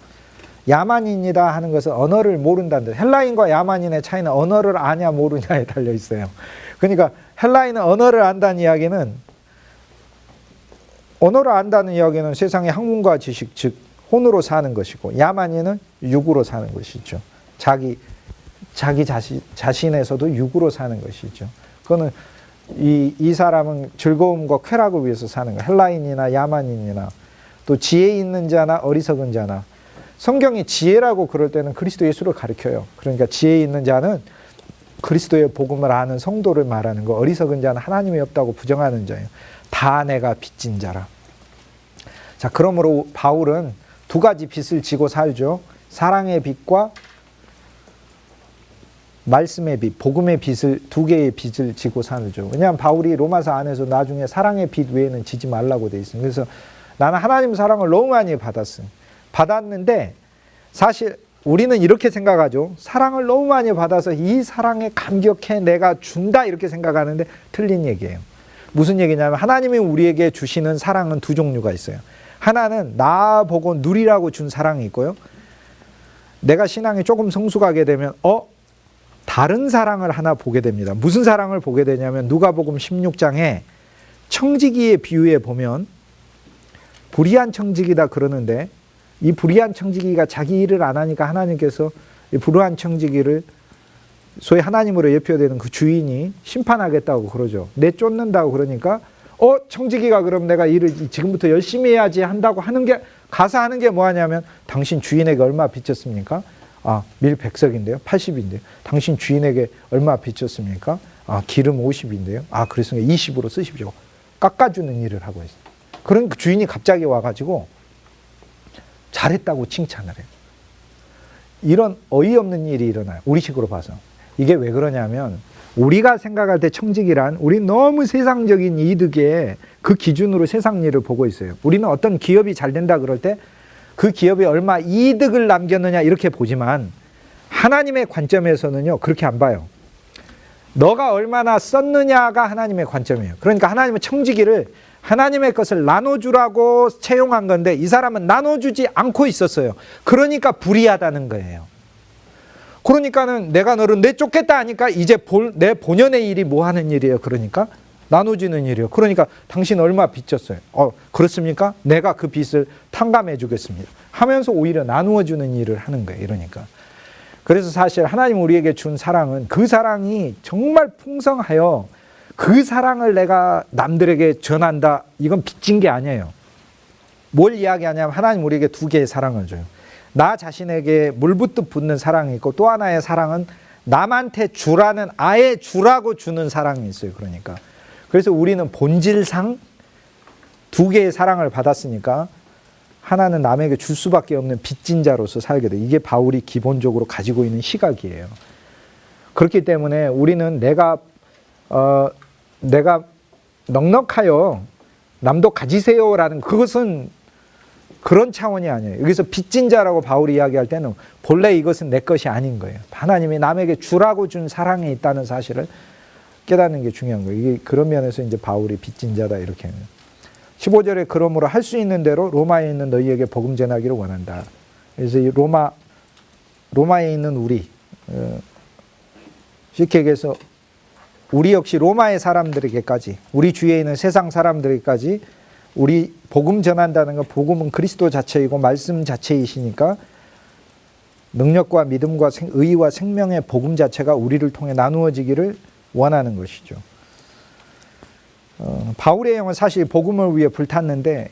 Speaker 1: 야만인이다 하는 것은 언어를 모른다는 데 헬라인과 야만인의 차이는 언어를 아냐 모르냐에 달려 있어요. 그러니까 헬라인은 언어를 안다는 이야기는 세상의 학문과 지식 즉 혼으로 사는 것이고 야만인은 육으로 사는 것이죠. 자기 자신에서도 육으로 사는 것이죠. 그거는 이 사람은 즐거움과 쾌락을 위해서 사는 거예요. 헬라인이나 야만인이나 또 지혜 있는 자나 어리석은 자나 성경이 지혜라고 그럴 때는 그리스도 예수를 가리켜요. 그러니까 지혜 있는 자는 그리스도의 복음을 아는 성도를 말하는 거 어리석은 자는 하나님이 없다고 부정하는 자예요. 다 내가 빚진 자라. 자 그러므로 바울은 두 가지 빚을 지고 살죠. 사랑의 빚과 말씀의 빚, 복음의 빚을 두 개의 빚을 지고 살죠. 왜냐하면 바울이 로마서 안에서 나중에 사랑의 빚 외에는 지지 말라고 돼 있습니다. 그래서 나는 하나님 사랑을 너무 많이 받았는데 사실 우리는 이렇게 생각하죠. 사랑을 너무 많이 받아서 이 사랑에 감격해 내가 준다 이렇게 생각하는데 틀린 얘기예요. 무슨 얘기냐면 하나님이 우리에게 주시는 사랑은 두 종류가 있어요. 하나는 나보고 누리라고 준 사랑이 있고요. 내가 신앙이 조금 성숙하게 되면 다른 사랑을 하나 보게 됩니다. 무슨 사랑을 보게 되냐면 누가복음 16장에 청지기의 비유에 보면 불의한 청지기다 그러는데 이 불의한 청지기가 자기 일을 안 하니까 하나님께서 이 불의한 청지기를 소위 하나님으로 예표되는 그 주인이 심판하겠다고 그러죠. 내쫓는다고 그러니까 청지기가 그럼 내가 일을 지금부터 열심히 해야지 한다고 하는 게 가서 하는 게 뭐하냐면 당신 주인에게 얼마 빚졌습니까? 밀 100석인데요. 80인데요. 당신 주인에게 얼마 빚졌습니까? 기름 50인데요. 그랬으니까 20으로 쓰십시오. 깎아주는 일을 하고 있어요. 그러니까 주인이 갑자기 와가지고 잘했다고 칭찬을 해요. 이런 어이없는 일이 일어나요. 우리식으로 봐서. 이게 왜 그러냐면 우리가 생각할 때 청지기란 우리 너무 세상적인 이득에 그 기준으로 세상 일을 보고 있어요. 우리는 어떤 기업이 잘 된다 그럴 때 그 기업이 얼마 이득을 남겼느냐 이렇게 보지만 하나님의 관점에서는요 그렇게 안 봐요. 너가 얼마나 썼느냐가 하나님의 관점이에요. 그러니까 하나님은 청지기를 하나님의 것을 나눠주라고 채용한 건데 이 사람은 나눠주지 않고 있었어요. 그러니까 불의하다는 거예요. 그러니까는 내가 너를 내쫓겠다 하니까 이제 내 본연의 일이 뭐 하는 일이에요? 그러니까 나눠주는 일이에요. 그러니까 당신 얼마 빚졌어요? 그렇습니까? 내가 그 빚을 탕감해 주겠습니다. 하면서 오히려 나누어 주는 일을 하는 거예요. 이러니까. 그래서 사실 하나님 우리에게 준 사랑은 그 사랑이 정말 풍성하여 그 사랑을 내가 남들에게 전한다. 이건 빚진 게 아니에요. 뭘 이야기하냐면 하나님 우리에게 두 개의 사랑을 줘요. 나 자신에게 물붓듯 붙는 사랑이 있고 또 하나의 사랑은 남한테 주라는 아예 주라고 주는 사랑이 있어요. 그러니까. 그래서 우리는 본질상 두 개의 사랑을 받았으니까 하나는 남에게 줄 수밖에 없는 빚진 자로서 살게 돼. 이게 바울이 기본적으로 가지고 있는 시각이에요. 그렇기 때문에 우리는 내가 넉넉하여 남도 가지세요라는 그것은 그런 차원이 아니에요. 여기서 빚진 자라고 바울이 이야기할 때는 본래 이것은 내 것이 아닌 거예요. 하나님이 남에게 주라고 준 사랑이 있다는 사실을 깨닫는 게 중요한 거예요. 이게 그런 면에서 이제 바울이 빚진 자다 이렇게 하는. 15절에 그러므로 할 수 있는 대로 로마에 있는 너희에게 복음 전하기를 원한다. 그래서 이 로마에 있는 우리 쉽게 얘기해서 우리 역시 로마의 사람들에게까지 우리 주위에 있는 세상 사람들에게까지 우리 복음 전한다는 건 복음은 그리스도 자체이고 말씀 자체이시니까 능력과 믿음과 의와 생명의 복음 자체가 우리를 통해 나누어지기를 원하는 것이죠. 바울의 영은 사실 복음을 위해 불탔는데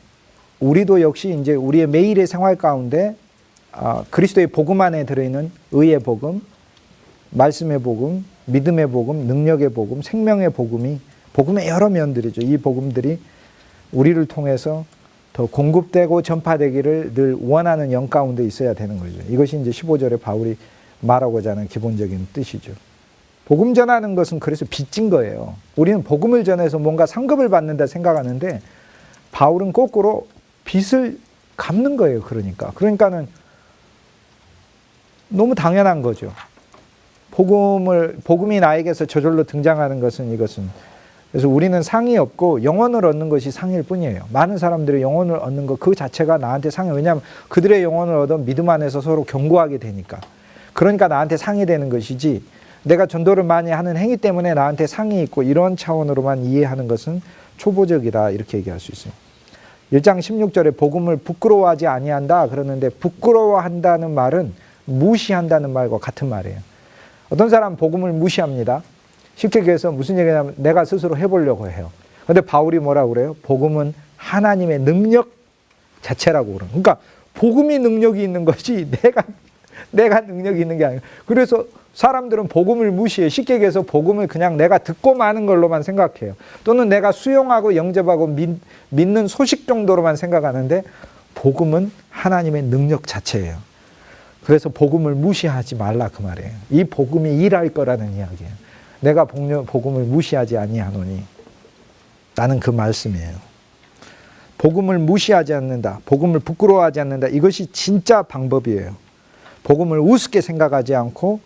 Speaker 1: 우리도 역시 이제 우리의 매일의 생활 가운데 그리스도의 복음 안에 들어있는 의의 복음, 말씀의 복음, 믿음의 복음, 능력의 복음, 생명의 복음이 복음의 여러 면들이죠. 이 복음들이 우리를 통해서 더 공급되고 전파되기를 늘 원하는 영 가운데 있어야 되는 거죠. 이것이 이제 15절에 바울이 말하고자 하는 기본적인 뜻이죠. 복음 전하는 것은 그래서 빚진 거예요. 우리는 복음을 전해서 뭔가 상급을 받는다 생각하는데 바울은 거꾸로 빚을 갚는 거예요. 그러니까는 너무 당연한 거죠. 복음이 나에게서 저절로 등장하는 것은 이것은 그래서 우리는 상이 없고 영혼을 얻는 것이 상일 뿐이에요. 많은 사람들이 영혼을 얻는 것 그 자체가 나한테 상이에요. 왜냐하면 그들의 영혼을 얻어 믿음 안에서 서로 견고하게 되니까. 그러니까 나한테 상이 되는 것이지 내가 전도를 많이 하는 행위 때문에 나한테 상이 있고 이런 차원으로만 이해하는 것은 초보적이다 이렇게 얘기할 수 있어요. 1장 16절에 복음을 부끄러워하지 아니한다 그러는데 부끄러워한다는 말은 무시한다는 말과 같은 말이에요. 어떤 사람은 복음을 무시합니다. 쉽게 얘기해서 무슨 얘기냐면 내가 스스로 해보려고 해요. 그런데 바울이 뭐라고 그래요? 복음은 하나님의 능력 자체라고 그래요. 그러니까 복음이 능력이 있는 것이 내가 능력이 있는 게 아니에요. 그래서 사람들은 복음을 무시해. 쉽게 얘기해서 복음을 그냥 내가 듣고 마는 걸로만 생각해요. 또는 내가 수용하고 영접하고 믿는 소식 정도로만 생각하는데 복음은 하나님의 능력 자체예요. 그래서 복음을 무시하지 말라 그 말이에요. 이 복음이 일할 거라는 이야기예요. 내가 복음을 무시하지 아니하노니 나는 그 말씀이에요. 복음을 무시하지 않는다. 복음을 부끄러워하지 않는다. 이것이 진짜 방법이에요. 복음을 우습게 생각하지 않고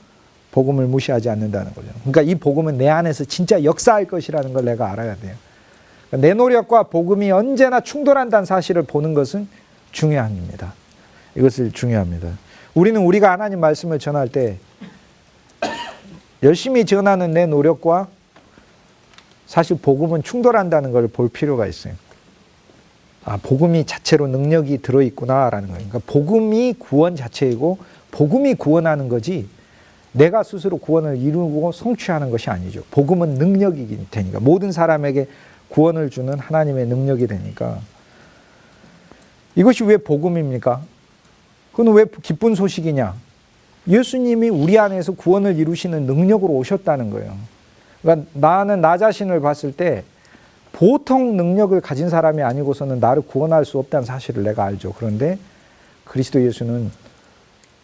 Speaker 1: 복음을 무시하지 않는다는 거죠. 그러니까 이 복음은 내 안에서 진짜 역사할 것이라는 걸 내가 알아야 돼요. 그러니까 내 노력과 복음이 언제나 충돌한다는 사실을 보는 것은 중요합니다. 이것을 중요합니다. 우리는 우리가 하나님 말씀을 전할 때 열심히 전하는 내 노력과 사실 복음은 충돌한다는 걸 볼 필요가 있어요. 복음이 자체로 능력이 들어있구나라는 거예요. 그러니까 복음이 구원 자체이고 복음이 구원하는 거지 내가 스스로 구원을 이루고 성취하는 것이 아니죠. 복음은 능력이기 되니까 모든 사람에게 구원을 주는 하나님의 능력이 되니까 이것이 왜 복음입니까? 그건 왜 기쁜 소식이냐? 예수님이 우리 안에서 구원을 이루시는 능력으로 오셨다는 거예요. 그러니까 나는 나 자신을 봤을 때 보통 능력을 가진 사람이 아니고서는 나를 구원할 수 없다는 사실을 내가 알죠. 그런데 그리스도 예수는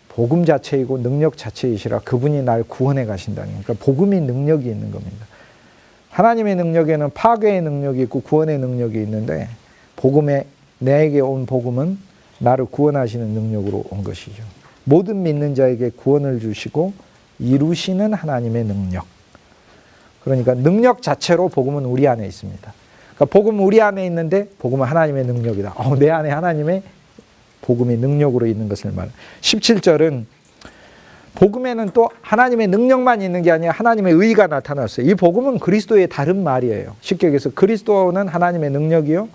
Speaker 1: 복음 자체이고 능력 자체이시라 그분이 날 구원해 가신다는 거예요. 그러니까 복음이 능력이 있는 겁니다. 하나님의 능력에는 파괴의 능력이 있고 구원의 능력이 있는데 내게 온 복음은 나를 구원하시는 능력으로 온 것이죠. 모든 믿는 자에게 구원을 주시고 이루시는 하나님의 능력. 그러니까 능력 자체로 복음은 우리 안에 있습니다. 그러니까 복음은 우리 안에 있는데 복음은 하나님의 능력이다. 내 안에 하나님의 복음이 능력으로 있는 것을 말해요. 17절은 복음에는 또 하나님의 능력만 있는 게 아니라 하나님의 의가 나타났어요. 이 복음은 그리스도의 다른 말이에요. 쉽게 얘기해서 그리스도는 하나님의 능력이요,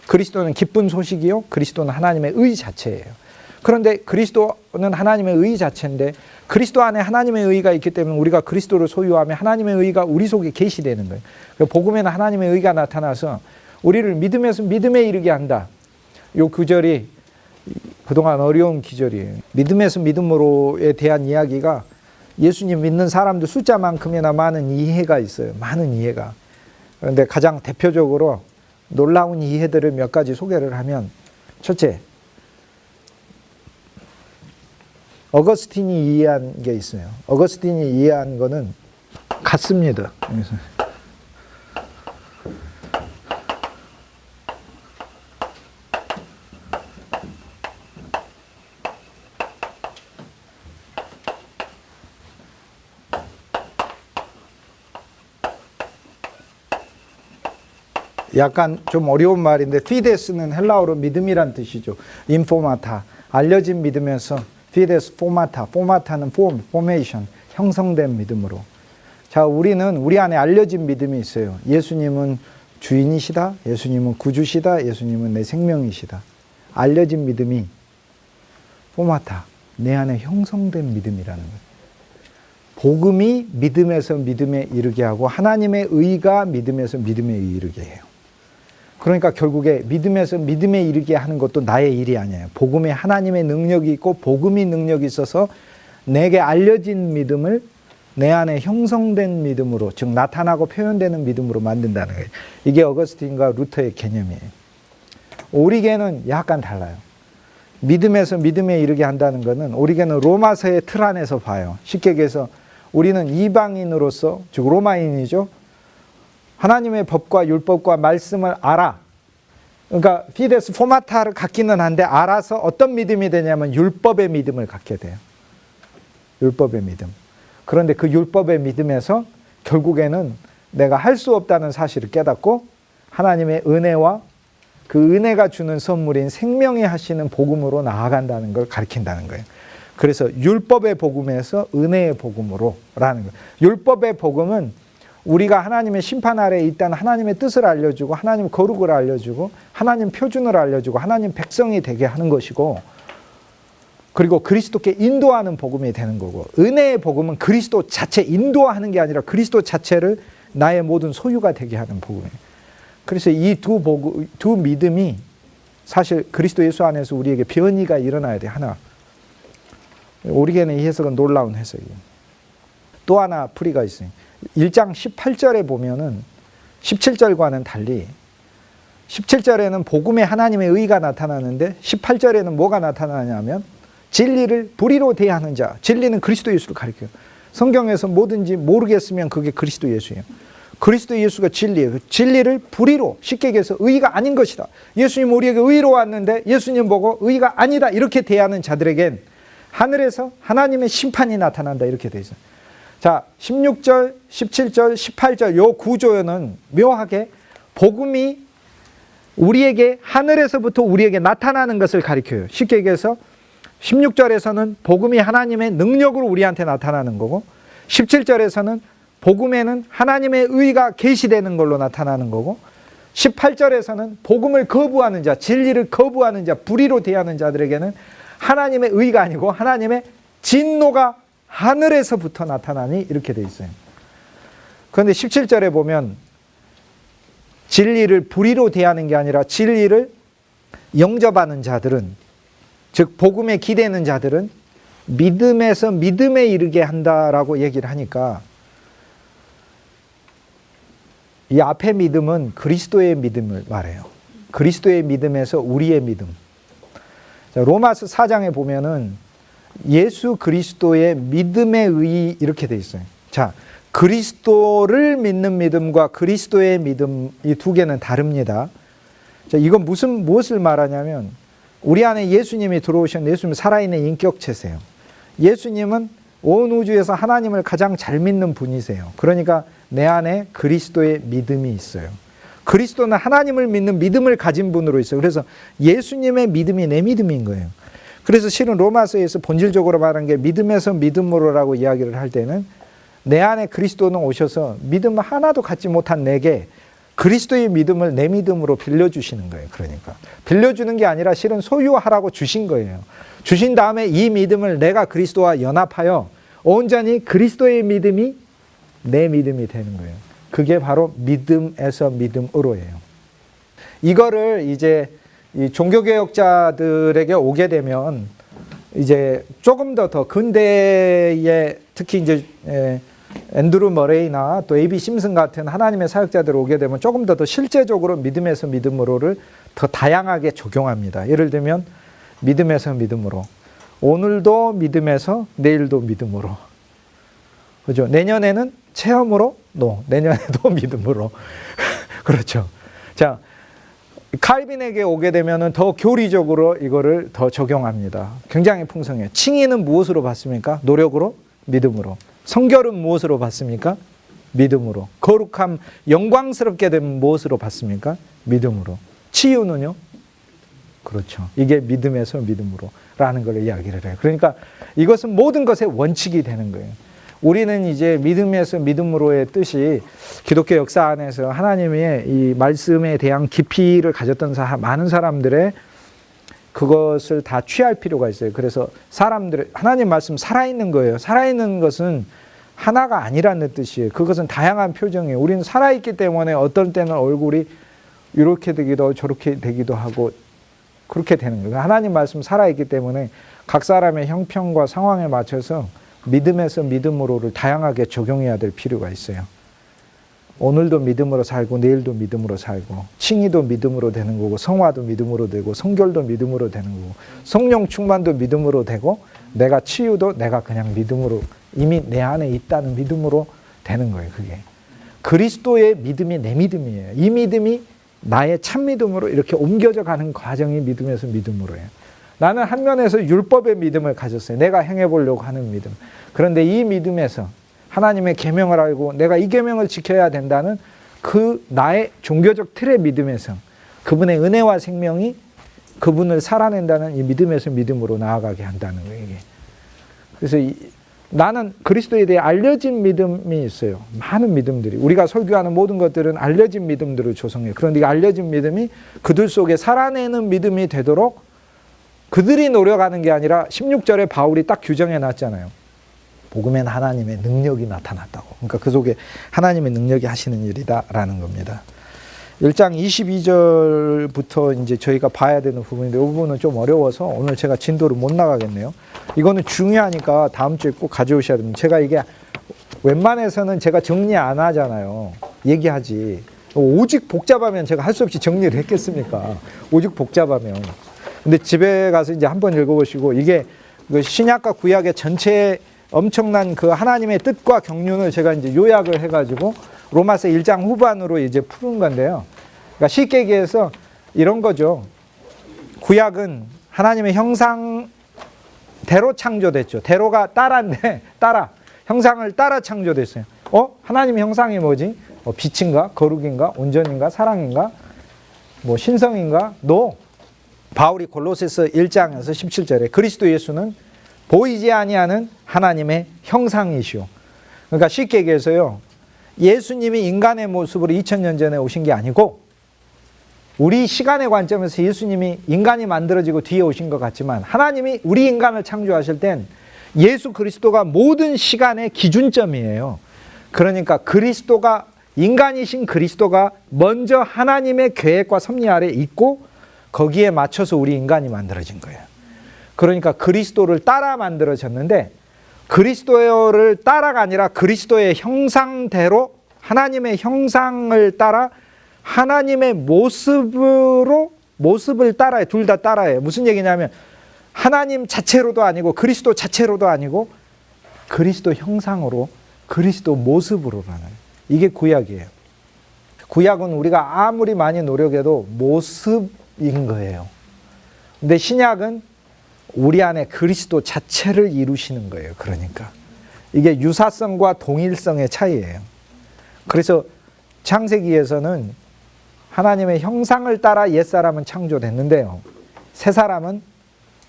Speaker 1: 그리스도는 기쁜 소식이요, 그리스도는 하나님의 의 자체예요. 그런데 그리스도는 하나님의 의 자체인데 그리스도 안에 하나님의 의가 있기 때문에 우리가 그리스도를 소유하면 하나님의 의가 우리 속에 계시되는 거예요. 복음에는 하나님의 의가 나타나서 우리를 믿음에서 믿음에 이르게 한다. 이 구절이 그동안 어려운 기절이에요. 믿음에서 믿음으로에 대한 이야기가 예수님 믿는 사람들 숫자만큼이나 많은 이해가 있어요. 많은 이해가. 그런데 가장 대표적으로 놀라운 이해들을 몇 가지 소개를 하면, 첫째, 어거스틴이 이해한 게 있어요. 어거스틴이 이해한 거는 같습니다. 약간 좀 어려운 말인데 피데스는 헬라어로 믿음이란 뜻이죠. 인포마타, 알려진 믿음에서 피데스 포마타, 포마타는 폼, 포메이션, 형성된 믿음으로. 자, 우리는 우리 안에 알려진 믿음이 있어요. 예수님은 주인이시다, 예수님은 구주시다, 예수님은 내 생명이시다. 알려진 믿음이 포마타, 내 안에 형성된 믿음이라는 거예요. 복음이 믿음에서 믿음에 이르게 하고 하나님의 의가 믿음에서 믿음에 이르게 해요. 그러니까 결국에 믿음에서 믿음에 이르게 하는 것도 나의 일이 아니에요. 복음에 하나님의 능력이 있고 복음이 능력이 있어서 내게 알려진 믿음을 내 안에 형성된 믿음으로, 즉 나타나고 표현되는 믿음으로 만든다는 거예요. 이게 어거스틴과 루터의 개념이에요. 오리겐은 약간 달라요. 믿음에서 믿음에 이르게 한다는 것은 오리겐은 로마서의 틀 안에서 봐요. 쉽게 얘기해서 우리는 이방인으로서, 즉 로마인이죠. 하나님의 법과 율법과 말씀을 알아. 그러니까 피데스 포마타를 갖기는 한데 알아서 어떤 믿음이 되냐면 율법의 믿음을 갖게 돼요. 율법의 믿음. 그런데 그 율법의 믿음에서 결국에는 내가 할 수 없다는 사실을 깨닫고 하나님의 은혜와 그 은혜가 주는 선물인 생명이 하시는 복음으로 나아간다는 걸 가르친다는 거예요. 그래서 율법의 복음에서 은혜의 복음으로 라는 거예요. 율법의 복음은 우리가 하나님의 심판 아래에 있다는 하나님의 뜻을 알려주고 하나님 거룩을 알려주고 하나님 표준을 알려주고 하나님 백성이 되게 하는 것이고, 그리고 그리스도께 인도하는 복음이 되는 거고, 은혜의 복음은 그리스도 자체 인도하는 게 아니라 그리스도 자체를 나의 모든 소유가 되게 하는 복음이에요. 그래서 이 두 믿음이 사실 그리스도 예수 안에서 우리에게 변이가 일어나야 돼. 하나. 오리겐의 이 해석은 놀라운 해석이에요. 또 하나 풀이가 있어요. 1장 18절에 보면은 17절과는 달리 17절에는 복음의 하나님의 의가 나타나는데 18절에는 뭐가 나타나냐면 진리를 불의로 대하는 자. 진리는 그리스도 예수를 가리켜요. 성경에서 뭐든지 모르겠으면 그게 그리스도 예수예요. 그리스도 예수가 진리예요. 진리를 불의로, 쉽게 얘기해서 의가 아닌 것이다. 예수님 우리에게 의로 왔는데 예수님 보고 의가 아니다 이렇게 대하는 자들에겐 하늘에서 하나님의 심판이 나타난다 이렇게 돼 있어요. 자, 16절, 17절, 18절 요 구조는 묘하게 복음이 우리에게 하늘에서부터 우리에게 나타나는 것을 가리켜요. 쉽게 얘기해서 16절에서는 복음이 하나님의 능력으로 우리한테 나타나는 거고 17절에서는 복음에는 하나님의 의가 계시되는 걸로 나타나는 거고 18절에서는 복음을 거부하는 자, 진리를 거부하는 자, 불의로 대하는 자들에게는 하나님의 의가 아니고 하나님의 진노가 하늘에서부터 나타나니 이렇게 돼 있어요. 그런데 17절에 보면 진리를 불의로 대하는 게 아니라 진리를 영접하는 자들은, 즉 복음에 기대는 자들은 믿음에서 믿음에 이르게 한다라고 얘기를 하니까 이 앞에 믿음은 그리스도의 믿음을 말해요. 그리스도의 믿음에서 우리의 믿음. 자, 로마서 4장에 보면은 예수 그리스도의 믿음의 의 이렇게 돼 있어요. 자, 그리스도를 믿는 믿음과 그리스도의 믿음 이 두 개는 다릅니다. 자, 이건 무엇을 말하냐면 우리 안에 예수님이 들어오신 예수님은 살아있는 인격체세요. 예수님은 온 우주에서 하나님을 가장 잘 믿는 분이세요. 그러니까 내 안에 그리스도의 믿음이 있어요. 그리스도는 하나님을 믿는 믿음을 가진 분으로 있어요. 그래서 예수님의 믿음이 내 믿음인 거예요. 그래서 실은 로마서에서 본질적으로 말하는 게 믿음에서 믿음으로라고 이야기를 할 때는 내 안에 그리스도는 오셔서 믿음 하나도 갖지 못한 내게 그리스도의 믿음을 내 믿음으로 빌려주시는 거예요. 그러니까 빌려주는 게 아니라 실은 소유하라고 주신 거예요. 주신 다음에 이 믿음을 내가 그리스도와 연합하여 온전히 그리스도의 믿음이 내 믿음이 되는 거예요. 그게 바로 믿음에서 믿음으로예요. 이거를 이제 이 종교개혁자들에게 오게 되면 이제 조금 더 근대에 특히 이제 앤드루 머레이나 또 A.B. 심슨 같은 하나님의 사역자들 오게 되면 조금 더 실제적으로 믿음에서 믿음으로를 더 다양하게 적용합니다. 예를 들면 믿음에서 믿음으로, 오늘도 믿음에서 내일도 믿음으로, 그죠? 내년에는 체험으로, 내년에도 믿음으로. 그렇죠. 자, 칼빈에게 오게 되면은 더 교리적으로 이거를 더 적용합니다. 굉장히 풍성해요. 칭의는 무엇으로 받습니까? 노력으로, 믿음으로. 성결은 무엇으로 받습니까? 믿음으로. 거룩함, 영광스럽게 되면 무엇으로 받습니까? 믿음으로. 치유는요? 그렇죠. 이게 믿음에서 믿음으로 라는 걸 이야기를 해요. 그러니까 이것은 모든 것의 원칙이 되는 거예요. 우리는 이제 믿음에서 믿음으로의 뜻이 기독교 역사 안에서 하나님의 이 말씀에 대한 깊이를 가졌던 많은 사람들의 그것을 다 취할 필요가 있어요. 그래서 사람들의 하나님 말씀 살아있는 거예요. 살아있는 것은 하나가 아니라는 뜻이에요. 그것은 다양한 표정이에요. 우리는 살아있기 때문에 어떤 때는 얼굴이 이렇게 되기도 하고 저렇게 되기도 하고 그렇게 되는 거예요. 하나님 말씀 살아있기 때문에 각 사람의 형편과 상황에 맞춰서 믿음에서 믿음으로를 다양하게 적용해야 될 필요가 있어요. 오늘도 믿음으로 살고 내일도 믿음으로 살고 칭의도 믿음으로 되는 거고 성화도 믿음으로 되고 성결도 믿음으로 되는 거고 성령 충만도 믿음으로 되고 내가 치유도 내가 그냥 믿음으로 이미 내 안에 있다는 믿음으로 되는 거예요. 그게 그리스도의 믿음이 내 믿음이에요. 이 믿음이 나의 참 믿음으로 이렇게 옮겨져 가는 과정이 믿음에서 믿음으로예요. 나는 한 면에서 율법의 믿음을 가졌어요. 내가 행해보려고 하는 믿음. 그런데 이 믿음에서 하나님의 계명을 알고 내가 이 계명을 지켜야 된다는 그 나의 종교적 틀의 믿음에서 그분의 은혜와 생명이 그분을 살아낸다는 이 믿음에서 믿음으로 나아가게 한다는 거예요. 이게. 그래서 나는 그리스도에 대해 알려진 믿음이 있어요. 많은 믿음들이. 우리가 설교하는 모든 것들은 알려진 믿음들을 조성해요. 그런데 이 알려진 믿음이 그들 속에 살아내는 믿음이 되도록 그들이 노력하는 게 아니라 16절에 바울이 딱 규정해 놨잖아요. 복음엔 하나님의 능력이 나타났다고. 그러니까 그 속에 하나님의 능력이 하시는 일이다라는 겁니다. 1장 22절부터 이제 저희가 봐야 되는 부분인데 이 부분은 좀 어려워서 오늘 제가 진도를 못 나가겠네요. 이거는 중요하니까 다음 주에 꼭 가져오셔야 됩니다. 제가 이게 웬만해서는 제가 정리 안 하잖아요. 얘기하지. 오직 복잡하면 제가 할 수 없이 정리를 했겠습니까? 오직 복잡하면. 근데 집에 가서 이제 한번 읽어보시고 이게 그 신약과 구약의 전체 엄청난 그 하나님의 뜻과 경륜을 제가 이제 요약을 해가지고 로마서 1장 후반으로 이제 푸는 건데요. 그러니까 쉽게 얘기해서 이런 거죠. 구약은 하나님의 형상대로 창조됐죠. 대로가 따라인데 따라 형상을 따라 창조됐어요. 하나님의 형상이 뭐지? 빛인가? 거룩인가? 온전인가? 사랑인가? 뭐 신성인가? 바울이 골로새서 1장에서 17절에 그리스도 예수는 보이지 아니하는 하나님의 형상이시오. 그러니까 쉽게 얘기해서요. 예수님이 인간의 모습으로 2000년 전에 오신 게 아니고 우리 시간의 관점에서 예수님이 인간이 만들어지고 뒤에 오신 것 같지만 하나님이 우리 인간을 창조하실 땐 예수 그리스도가 모든 시간의 기준점이에요. 그러니까 그리스도가 인간이신 그리스도가 먼저 하나님의 계획과 섭리 아래 있고 거기에 맞춰서 우리 인간이 만들어진 거예요. 그러니까 그리스도를 따라 만들어졌는데 그리스도를 따라가 아니라 그리스도의 형상대로 하나님의 형상을 따라 하나님의 모습을 따라해. 둘 다 따라해요. 무슨 얘기냐면 하나님 자체로도 아니고 그리스도 자체로도 아니고 그리스도 형상으로 그리스도 모습으로라는 이게 구약이에요. 구약은 우리가 아무리 많이 노력해도 모습인 거예요. 근데 신약은 우리 안에 그리스도 자체를 이루시는 거예요. 그러니까 이게 유사성과 동일성의 차이예요. 그래서 창세기에서는 하나님의 형상을 따라 옛사람은 창조됐는데요. 새 사람은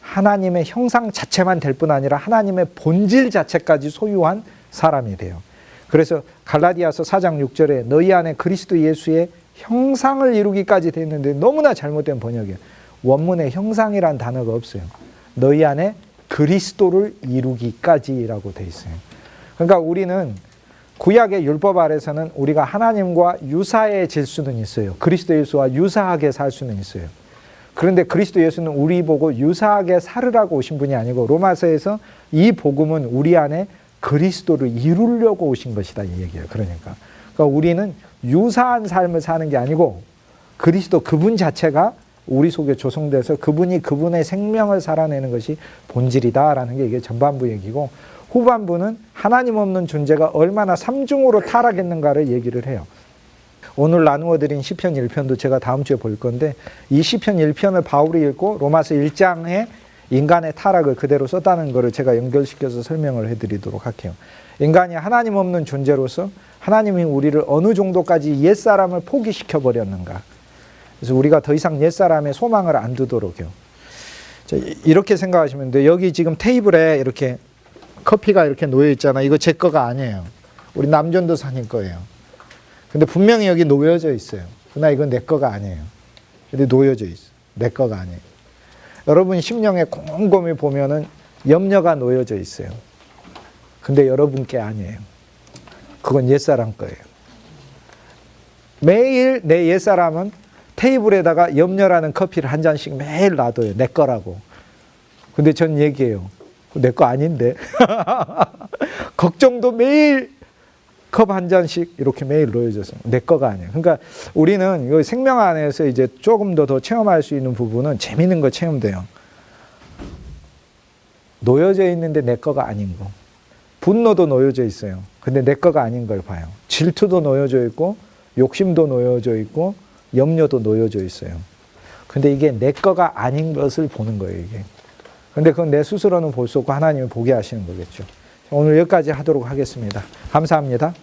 Speaker 1: 하나님의 형상 자체만 될 뿐 아니라 하나님의 본질 자체까지 소유한 사람이 돼요. 그래서 갈라디아서 4장 6절에 너희 안에 그리스도 예수의 형상을 이루기까지 돼 있는데 너무나 잘못된 번역이에요. 원문에 형상이란 단어가 없어요. 너희 안에 그리스도를 이루기까지라고 돼 있어요. 그러니까 우리는 구약의 율법 아래서는 우리가 하나님과 유사해질 수는 있어요. 그리스도 예수와 유사하게 살 수는 있어요. 그런데 그리스도 예수는 우리 보고 유사하게 살으라고 오신 분이 아니고 로마서에서 이 복음은 우리 안에 그리스도를 이루려고 오신 것이다 이 얘기예요. 그러니까 우리는 유사한 삶을 사는 게 아니고 그리스도 그분 자체가 우리 속에 조성돼서 그분이 그분의 생명을 살아내는 것이 본질이다라는 게 이게 전반부 얘기고, 후반부는 하나님 없는 존재가 얼마나 삼중으로 타락했는가를 얘기를 해요. 오늘 나누어 드린 시편 1편도 제가 다음 주에 볼 건데, 이 시편 1편을 바울이 읽고 로마서 1장에 인간의 타락을 그대로 썼다는 것을 제가 연결시켜서 설명을 해드리도록 할게요. 인간이 하나님 없는 존재로서 하나님이 우리를 어느 정도까지 옛사람을 포기시켜 버렸는가. 그래서 우리가 더 이상 옛사람의 소망을 안 두도록요. 이렇게 생각하시면 돼요. 여기 지금 테이블에 이렇게 커피가 이렇게 놓여 있잖아. 이거 제 거가 아니에요. 우리 남전도사님 거예요. 근데 분명히 여기 놓여져 있어요. 그러나 이건 내 거가 아니에요. 근데 놓여져 있어. 내 거가 아니에요. 여러분 심령에 곰곰이 보면은 염려가 놓여져 있어요. 근데 여러분께 아니에요. 그건 옛사람 거예요. 매일 내 옛사람은 테이블에다가 염려라는 커피를 한 잔씩 매일 놔둬요. 내 거라고. 근데 전 얘기해요. 내 거 아닌데. 걱정도 매일 컵 한 잔씩 이렇게 매일 놓여져서 내 거가 아니에요. 그러니까 우리는 이 생명 안에서 이제 조금 더 체험할 수 있는 부분은 재밌는 거 체험돼요. 놓여져 있는데 내 거가 아닌 거. 분노도 놓여져 있어요. 근데 내 거가 아닌 걸 봐요. 질투도 놓여져 있고 욕심도 놓여져 있고 염려도 놓여져 있어요. 근데 이게 내 거가 아닌 것을 보는 거예요, 이게. 근데 그건 내 스스로는 볼 수 없고 하나님이 보게 하시는 거겠죠. 오늘 여기까지 하도록 하겠습니다. 감사합니다.